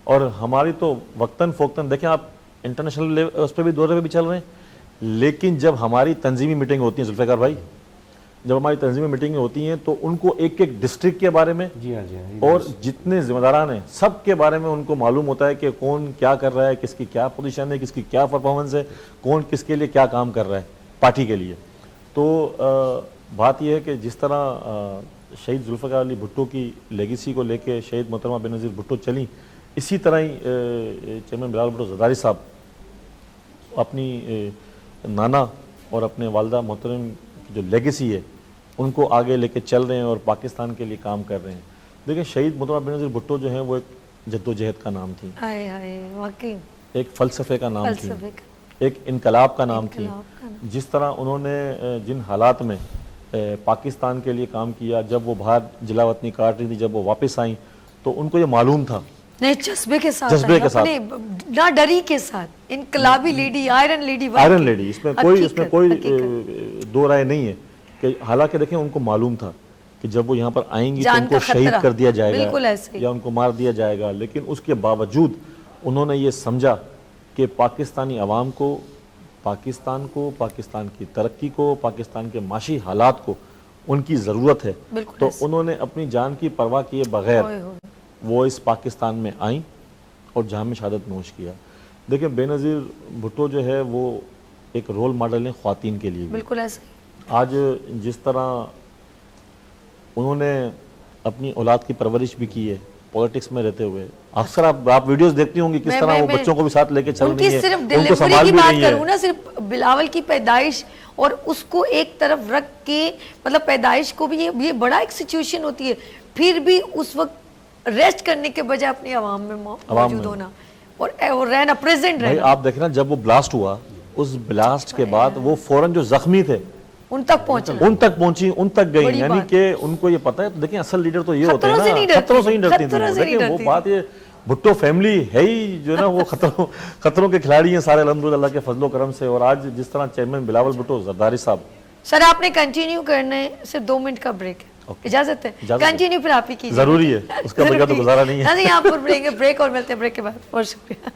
اور ہماری تو وقتاً فوقتاً دیکھیں آپ انٹرنیشنل اس پہ بھی دورے پہ بھی چل رہے ہیں، لیکن جب ہماری تنظیمی میٹنگ ہوتی ہیں ذوالفقار بھائی، جب ہماری تنظیمی میٹنگیں ہوتی ہیں تو ان کو ایک ایک ڈسٹرکٹ کے بارے میں اور جتنے ذمہ داران ہیں سب کے بارے میں ان کو معلوم ہوتا ہے کہ کون کیا کر رہا ہے، کس کی کیا پوزیشن ہے، کس کی کیا پرفارمنس ہے، کون کس کے لیے کیا کام کر رہا ہے پارٹی کے لیے۔ تو بات یہ ہے کہ جس طرح شہید ذوالفقار علی بھٹو کی لیگیسی کو لے کے شہید محترمہ بینظیر بھٹو چلیں، اسی طرح ہی چیئرمین بلال بھٹو زرداری صاحب اپنی نانا اور اپنے والدہ محترم کی جو لیگیسی ہے ان کو آگے لے کے چل رہے ہیں اور پاکستان کے لیے کام کر رہے ہیں. دیکھیں شہید محترمہ بینظیر بھٹو جو ہیں وہ ایک جدوجہد کا نام تھی، ہائے ہائے واقعی ایک فلسفے کا نام تھی، فلسفے کا ایک انقلاب کا نام تھی. انقلاب کا نام. جس طرح انہوں نے جن حالات میں پاکستان کے لیے کام کیا، جب وہ باہر جلا وطنی کاٹ رہی تھی، جب وہ واپس آئیں تو ان کو یہ معلوم تھا، نہیں جذبے کے ساتھ جذبے کے ساتھ، اپنے نہ ڈری کے ساتھ، انقلابی lady, iron lady, iron lady, اس میں کوئی حقیقت. دو رائے نہیں ہے کہ حالانکہ دیکھیں ان کو معلوم تھا کہ جب وہ یہاں پر آئیں گی تو جان ان کو کا شہید خطرہ. کر دیا جائے بالکل گا ایسے ہی. یا ان کو مار دیا جائے گا، لیکن اس کے باوجود انہوں نے یہ سمجھا کہ پاکستانی عوام کو، پاکستان کی ترقی کو، پاکستان کے معاشی حالات کو ان کی ضرورت ہے. بالکل تو ایسے. انہوں نے اپنی جان کی پرواہ کیے بغیر ہوئے ہوئے. وہ اس پاکستان میں آئیں اور جہاں میں شہادت نوش کیا. دیکھیں بینظیر بھٹو جو ہے وہ ایک رول ماڈل ہیں خواتین کے لیے بھی. بالکل ایسے. آج جس طرح انہوں نے اپنی اولاد کی پرورش بھی کی ہے پولیٹکس میں رہتے ہوئے، اکثر آپ ویڈیوز دیکھتی ہوں گی کس طرح وہ بچوں کو بھی ساتھ لے کے چل ان کی رہی ہیں، صرف ان کو ڈیلیوری سنبھال کی بھی بات رہی کروں ہیں. نا، صرف بلاول کی پیدائش اور اس کو ایک طرف رکھ کے، مطلب پیدائش کو بھی یہ بڑا ایک سچویشن ہوتی ہے، پھر بھی اس وقت ریسٹ کرنے کے بجائے اپنی عوام میں موجود ہونا اور رہنا، پریزنٹ بھائی رہنا. آپ دیکھیں نا جب وہ بلاسٹ ہوا، اس بلاسٹ کے بعد وہ فوراً جو زخمی تھے ان تک پہنچنا، ان تک پہنچی، ان تک بڑی گئی، یعنی بات. کہ ان کو یہ پتہ ہے. دیکھیں اصل لیڈر تو یہ ہوتے ہیں خطروں سے نہیں نا، ڈرتی، خطروں سے نہیں ڈرتی خطروں سے تھی. نہیں دیکھیں وہ ڈرتی. بات یہ بھٹو فیملی ہے ہی جو نا وہ خطروں کے کھلاڑی ہیں سارے الحمدللہ اللہ کے فضل و کرم سے. اور آج جس طرح چیئرمین بلاول بھٹو زرداری صاحب. سر آپ نے کنٹینیو کرنا ہے، صرف 2 منٹ کا بریک ہے، اجازت ہے؟ کنٹینیو پھر آپ ہی کیجیے. ضروری ہے، اس کا بغیر تو گزارا نہیں ہے. نہیں آپ پر بریک اور ملتے ہیں بریک کے بعد. بہت شکریہ.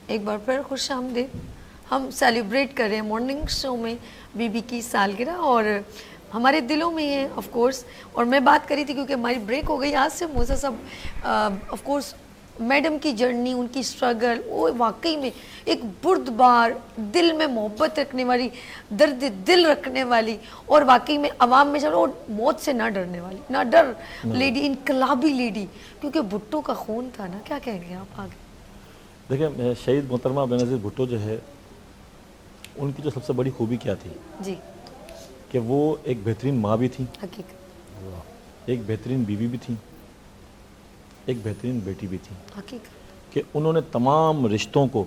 ایک بار پھر خوش آمدید. ہم سیلیبریٹ کر رہے ہیں مارننگ شو میں بی بی کی سالگرہ، اور ہمارے دلوں میں ہے آف کورس. اور میں بات کری تھی کیونکہ ہماری بریک ہو گئی آج سے، موسیٰ صاحب آف کورس میڈم کی جرنی، ان کی اسٹرگل، وہ واقعی میں ایک بردبار، دل میں محبت رکھنے والی، درد دل رکھنے والی، اور واقعی میں عوام میں چلو موت سے نہ ڈرنے والی، نہ ڈر لیڈی، انقلابی لیڈی، کیونکہ بھٹو کا خون تھا نا. کیا کہیں گے آپ آگے؟ دیکھیں شہید محترمہ بینظیر بھٹو جو ہے ان کی جو سب سے بڑی خوبی کیا تھی جی کہ وہ ایک بہترین ماں بھی تھیں، حقیقت، ایک بہترین بیوی بھی تھیں، ایک بہترین بیٹی بھی تھیں، حقیقت. کہ انہوں نے تمام رشتوں کو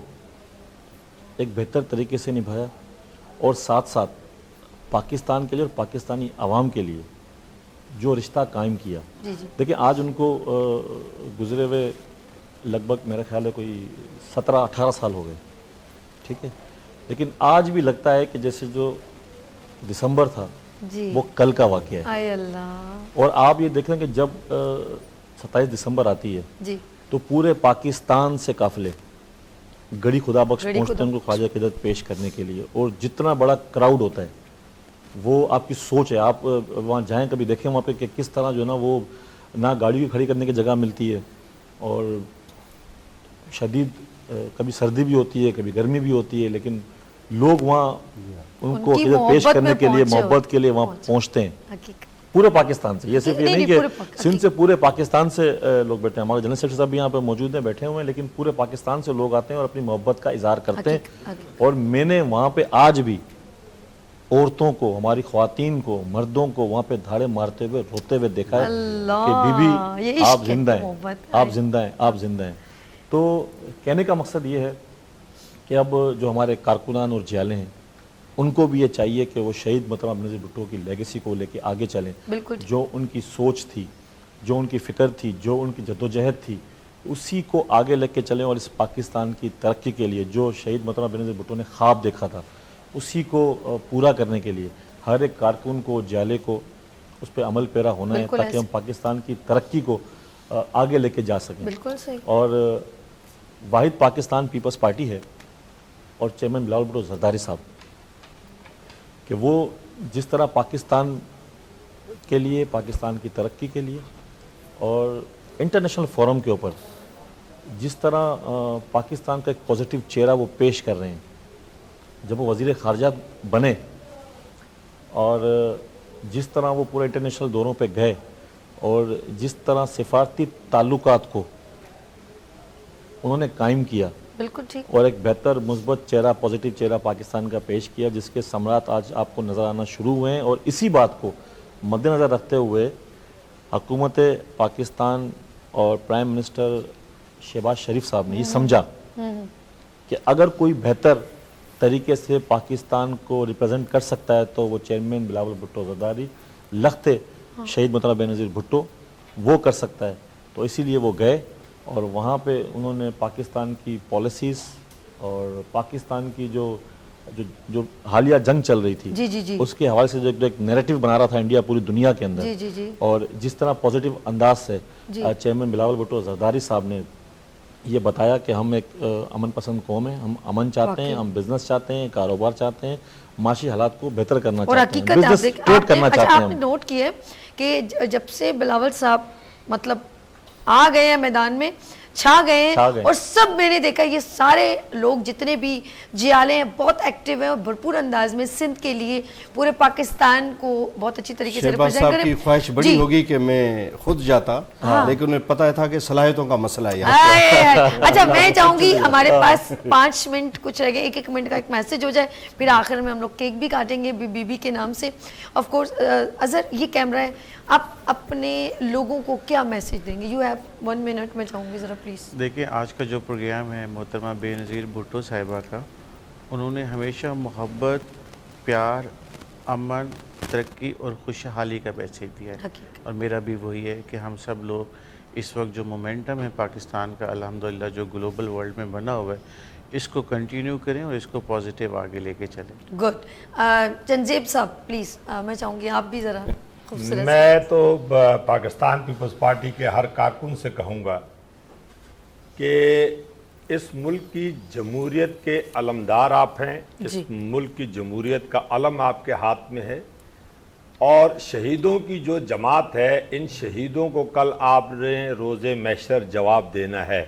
ایک بہتر طریقے سے نبھایا اور ساتھ ساتھ پاکستان کے لیے اور پاکستانی عوام کے لیے جو رشتہ قائم کیا. جی جی. دیکھیں آج ان کو گزرے ہوئے لگ بھگ میرا خیال ہے کوئی 17-18 سال ہو گئے، ٹھیک ہے، لیکن آج بھی لگتا ہے کہ جیسے جو دسمبر تھا جی وہ کل کا واقعہ ہے. آئے اللہ. اور آپ یہ دیکھ لیں کہ جب 27 دسمبر آتی ہے جی تو پورے پاکستان سے قافلے گڑی خدا بخش گڑی پہنچتے خدا ہیں ان کو خواجہ کی عزت پیش کرنے کے لیے. اور جتنا بڑا کراؤڈ ہوتا ہے وہ آپ کی سوچ ہے. آپ وہاں جائیں کبھی دیکھیں وہاں پہ کہ کس طرح جو ہے نا وہ نہ گاڑی کی کھڑی کرنے کی جگہ ملتی ہے، اور شدید کبھی سردی بھی ہوتی ہے، کبھی گرمی بھی ہوتی ہے، لیکن لوگ وہاں ان کو عزت پیش کرنے کے لیے، محبت کے لیے وہاں پہنچتے ہیں. حقیقت. پورے پاکستان سے، یہ صرف یہ نہیں کہ پورے سندھ سے، پورے پاکستان سے لوگ بیٹھے ہیں. ہمارے جنرل سیکرٹری صاحب بھی یہاں پہ موجود ہیں، بیٹھے ہوئے ہیں، لیکن پورے پاکستان سے لوگ آتے ہیں اور اپنی محبت کا اظہار کرتے ہیں. اور میں نے وہاں پہ آج بھی عورتوں کو، ہماری خواتین کو، مردوں کو وہاں پہ دھاڑے مارتے ہوئے روتے ہوئے دیکھا ہے کہ بی بی آپ زندہ ہیں، آپ زندہ ہیں، آپ زندہ ہیں. تو کہنے کا مقصد یہ ہے کہ اب جو ہمارے کارکنان اور جیالے ہیں ان کو بھی یہ چاہیے کہ وہ شہید محترمہ بینظیر بھٹو کی لیگیسی کو لے کے آگے چلیں. جو ان کی سوچ تھی، جو ان کی فکر تھی، جو ان کی جدوجہد تھی، اسی کو آگے لے کے چلیں اور اس پاکستان کی ترقی کے لیے جو شہید محترمہ بے نظیر بھٹو نے خواب دیکھا تھا اسی کو پورا کرنے کے لیے ہر ایک کارکن کو جالے کو اس پہ عمل پیرا ہونا ہے بالکل تاکہ ہم پاکستان کی ترقی کو آگے لے کے جا سکیں. بالکل صحیح. اور واحد پاکستان پیپلز پارٹی ہے اور چیئرمین بلاول بھٹو زرداری صاحب کہ وہ جس طرح پاکستان کے لیے پاکستان کی ترقی کے لیے اور انٹرنیشنل فورم کے اوپر جس طرح پاکستان کا ایک پازیٹیو چہرہ وہ پیش کر رہے ہیں جب وہ وزیر خارجہ بنے اور جس طرح وہ پورے انٹرنیشنل دوروں پہ گئے اور جس طرح سفارتی تعلقات کو انہوں نے قائم کیا بالکل ٹھیک. اور ایک بہتر مثبت چہرہ پازیٹیو چہرہ پاکستان کا پیش کیا جس کے ثمرات آج آپ کو نظر آنا شروع ہوئے ہیں. اور اسی بات کو مد نظر رکھتے ہوئے حکومت پاکستان اور پرائم منسٹر شہباز شریف صاحب نے یہ سمجھا کہ اگر کوئی بہتر طریقے سے پاکستان کو ریپرزینٹ کر سکتا ہے تو وہ چیئرمین بلاول بھٹو زرداری لخت شہید محترمہ بے نظیر بھٹو وہ کر سکتا ہے. تو اسی لیے وہ گئے اور وہاں پہ انہوں نے پاکستان کی پالیسیز اور پاکستان کی جو حالیہ جنگ چل رہی تھی جی اس کے حوالے سے جو ایک نیریٹو بنا رہا تھا انڈیا پوری دنیا کے اندر جی اور جس طرح پازیٹیو انداز سے چیئرمین بلاول بھٹو زرداری صاحب نے یہ بتایا کہ ہم ایک امن پسند قوم ہیں, ہم امن چاہتے ہیں, ہم بزنس چاہتے ہیں, کاروبار چاہتے ہیں, معاشی حالات کو بہتر کرنا اور چاہتے ہیں, حقیقت بزنس ٹریڈ کرنا چاہتے ہیں. آپ نے نوٹ کیا ہے کہ جب سے بلاول صاحب مطلب آ گئے ہیں میدان میں چھا گئے ہیں اور سب میں نے دیکھا یہ سارے لوگ جتنے بھی جیالے ہیں بہت ایکٹیو ہیں اور بھرپور انداز میں سندھ کے لیے پورے پاکستان کو بہت اچھی طریقے سے شہباز صاحب کی خواہش بڑی ہوگی کہ میں خود جاتا لیکن انہیں پتا تھا کہ صلاحیتوں کا مسئلہ ہے یہاں. اچھا میں چاہوں گی ہمارے پاس 5 منٹ کچھ رہ گئے, 1 منٹ کا ایک میسج ہو جائے پھر آخر میں ہم لوگ کیک بھی کاٹیں گے بی بی کے نام سے. آف کورس اظہر یہ کیمرہ ہے, آپ اپنے لوگوں کو کیا میسج دیں گے؟ یو ہیو 1 منٹ, میں چاہوں گی ذرا پلیز. دیکھیں آج کا جو پروگرام ہے محترمہ بے نظیر بھٹو صاحبہ کا, انہوں نے ہمیشہ محبت, پیار, امن, ترقی اور خوشحالی کا میسیج دیا ہے اور میرا بھی وہی ہے کہ ہم سب لوگ اس وقت جو مومنٹم ہے پاکستان کا الحمدللہ جو گلوبل ورلڈ میں بنا ہوا ہے اس کو کنٹینیو کریں اور اس کو پازیٹیو آگے لے کے چلیں. گڈ. جنزیب صاحب پلیز میں چاہوں گی آپ بھی ذرا خوبصورت. میں تو پاکستان پیپلز پارٹی کے ہر کارکن سے کہوں گا کہ اس ملک کی جمہوریت کے علمدار آپ ہیں, اس ملک کی جمہوریت کا علم آپ کے ہاتھ میں ہے اور شہیدوں کی جو جماعت ہے ان شہیدوں کو کل آپ نے روز محشر جواب دینا ہے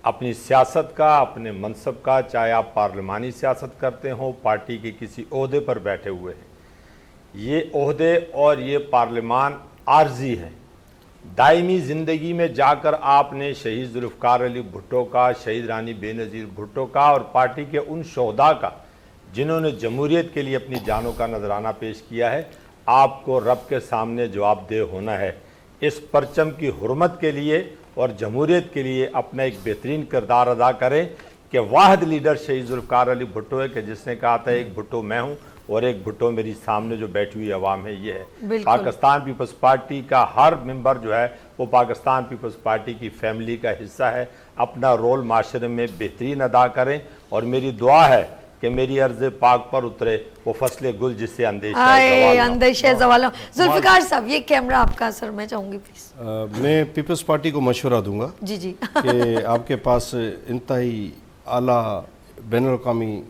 اپنی سیاست کا, اپنے منصب کا, چاہے آپ پارلیمانی سیاست کرتے ہوں, پارٹی کے کسی عہدے پر بیٹھے ہوئے ہیں. یہ عہدے اور یہ پارلیمان عارضی ہیں. دائمی زندگی میں جا کر آپ نے شہید ذوالفقار علی بھٹو کا, شہید رانی بے نظیر بھٹو کا اور پارٹی کے ان شہداء کا جنہوں نے جمہوریت کے لیے اپنی جانوں کا نذرانہ پیش کیا ہے, آپ کو رب کے سامنے جواب دہ ہونا ہے. اس پرچم کی حرمت کے لیے اور جمہوریت کے لیے اپنا ایک بہترین کردار ادا کریں کہ واحد لیڈر شہید ذوالفقار علی بھٹو ہے کہ جس نے کہا تھا ایک بھٹو میں ہوں اور ایک بھٹو میری سامنے جو بیٹھی ہوئی عوام ہے یہ ہے. پاکستان پیپلز پارٹی کا ہر ممبر جو ہے وہ پاکستان پیپلز پارٹی کی فیملی کا حصہ ہے. اپنا رول معاشرے میں بہترین ادا کریں اور میری دعا ہے کہ میری عرض پاک پر اترے وہ فصل گل جس سے اندیشہ زوال. ذوالفقار صاحب یہ کیمرہ آپ کا سر میں چاہوں گی پلیز. میں پیپلز پارٹی کو مشورہ دوں گا جی کہ آپ کے پاس انتہائی اعلیٰ بین الاقوامی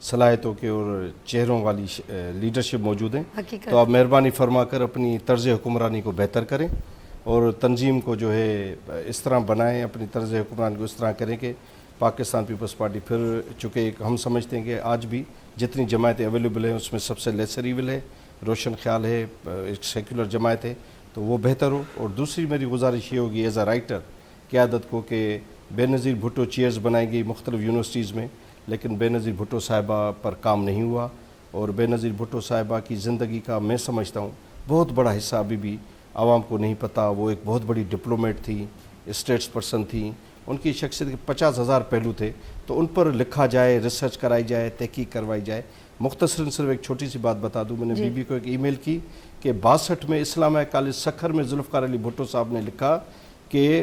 صلاحیتوں کے اور چہروں والی لیڈرشپ موجود ہیں, تو آپ مہربانی فرما کر اپنی طرز حکمرانی کو بہتر کریں اور تنظیم کو جو ہے اس طرح بنائیں, اپنی طرز حکمرانی کو اس طرح کریں کہ پاکستان پیپلز پارٹی پھر چونکہ ہم سمجھتے ہیں کہ آج بھی جتنی جماعتیں اویلیبل ہیں اس میں سب سے لیسر ایول ہے, روشن خیال ہے, ایک سیکولر جماعت ہے, تو وہ بہتر ہو. اور دوسری میری گزارش یہ ہوگی ایز اے رائٹر قیادت کو کہ بے نظیر بھٹو چیئرز بنائی گئی مختلف یونیورسٹیز میں لیکن بے نظیر بھٹو صاحبہ پر کام نہیں ہوا اور بے نظیر بھٹو صاحبہ کی زندگی کا میں سمجھتا ہوں بہت بڑا حصہ ابھی بھی عوام کو نہیں پتہ. وہ ایک بہت بڑی ڈپلومیٹ تھی, اسٹیٹس پرسن تھیں, ان کی شخصیت کے 50,000 پہلو تھے, تو ان پر لکھا جائے, ریسرچ کرائی جائے, تحقیق کروائی جائے. مختصراً صرف ایک چھوٹی سی بات بتا دوں, میں نے بی بی کو ایک ای میل کی کہ 62 میں اسلامیہ کالج سکھر میں ذوالفقار علی بھٹو صاحب نے لکھا کہ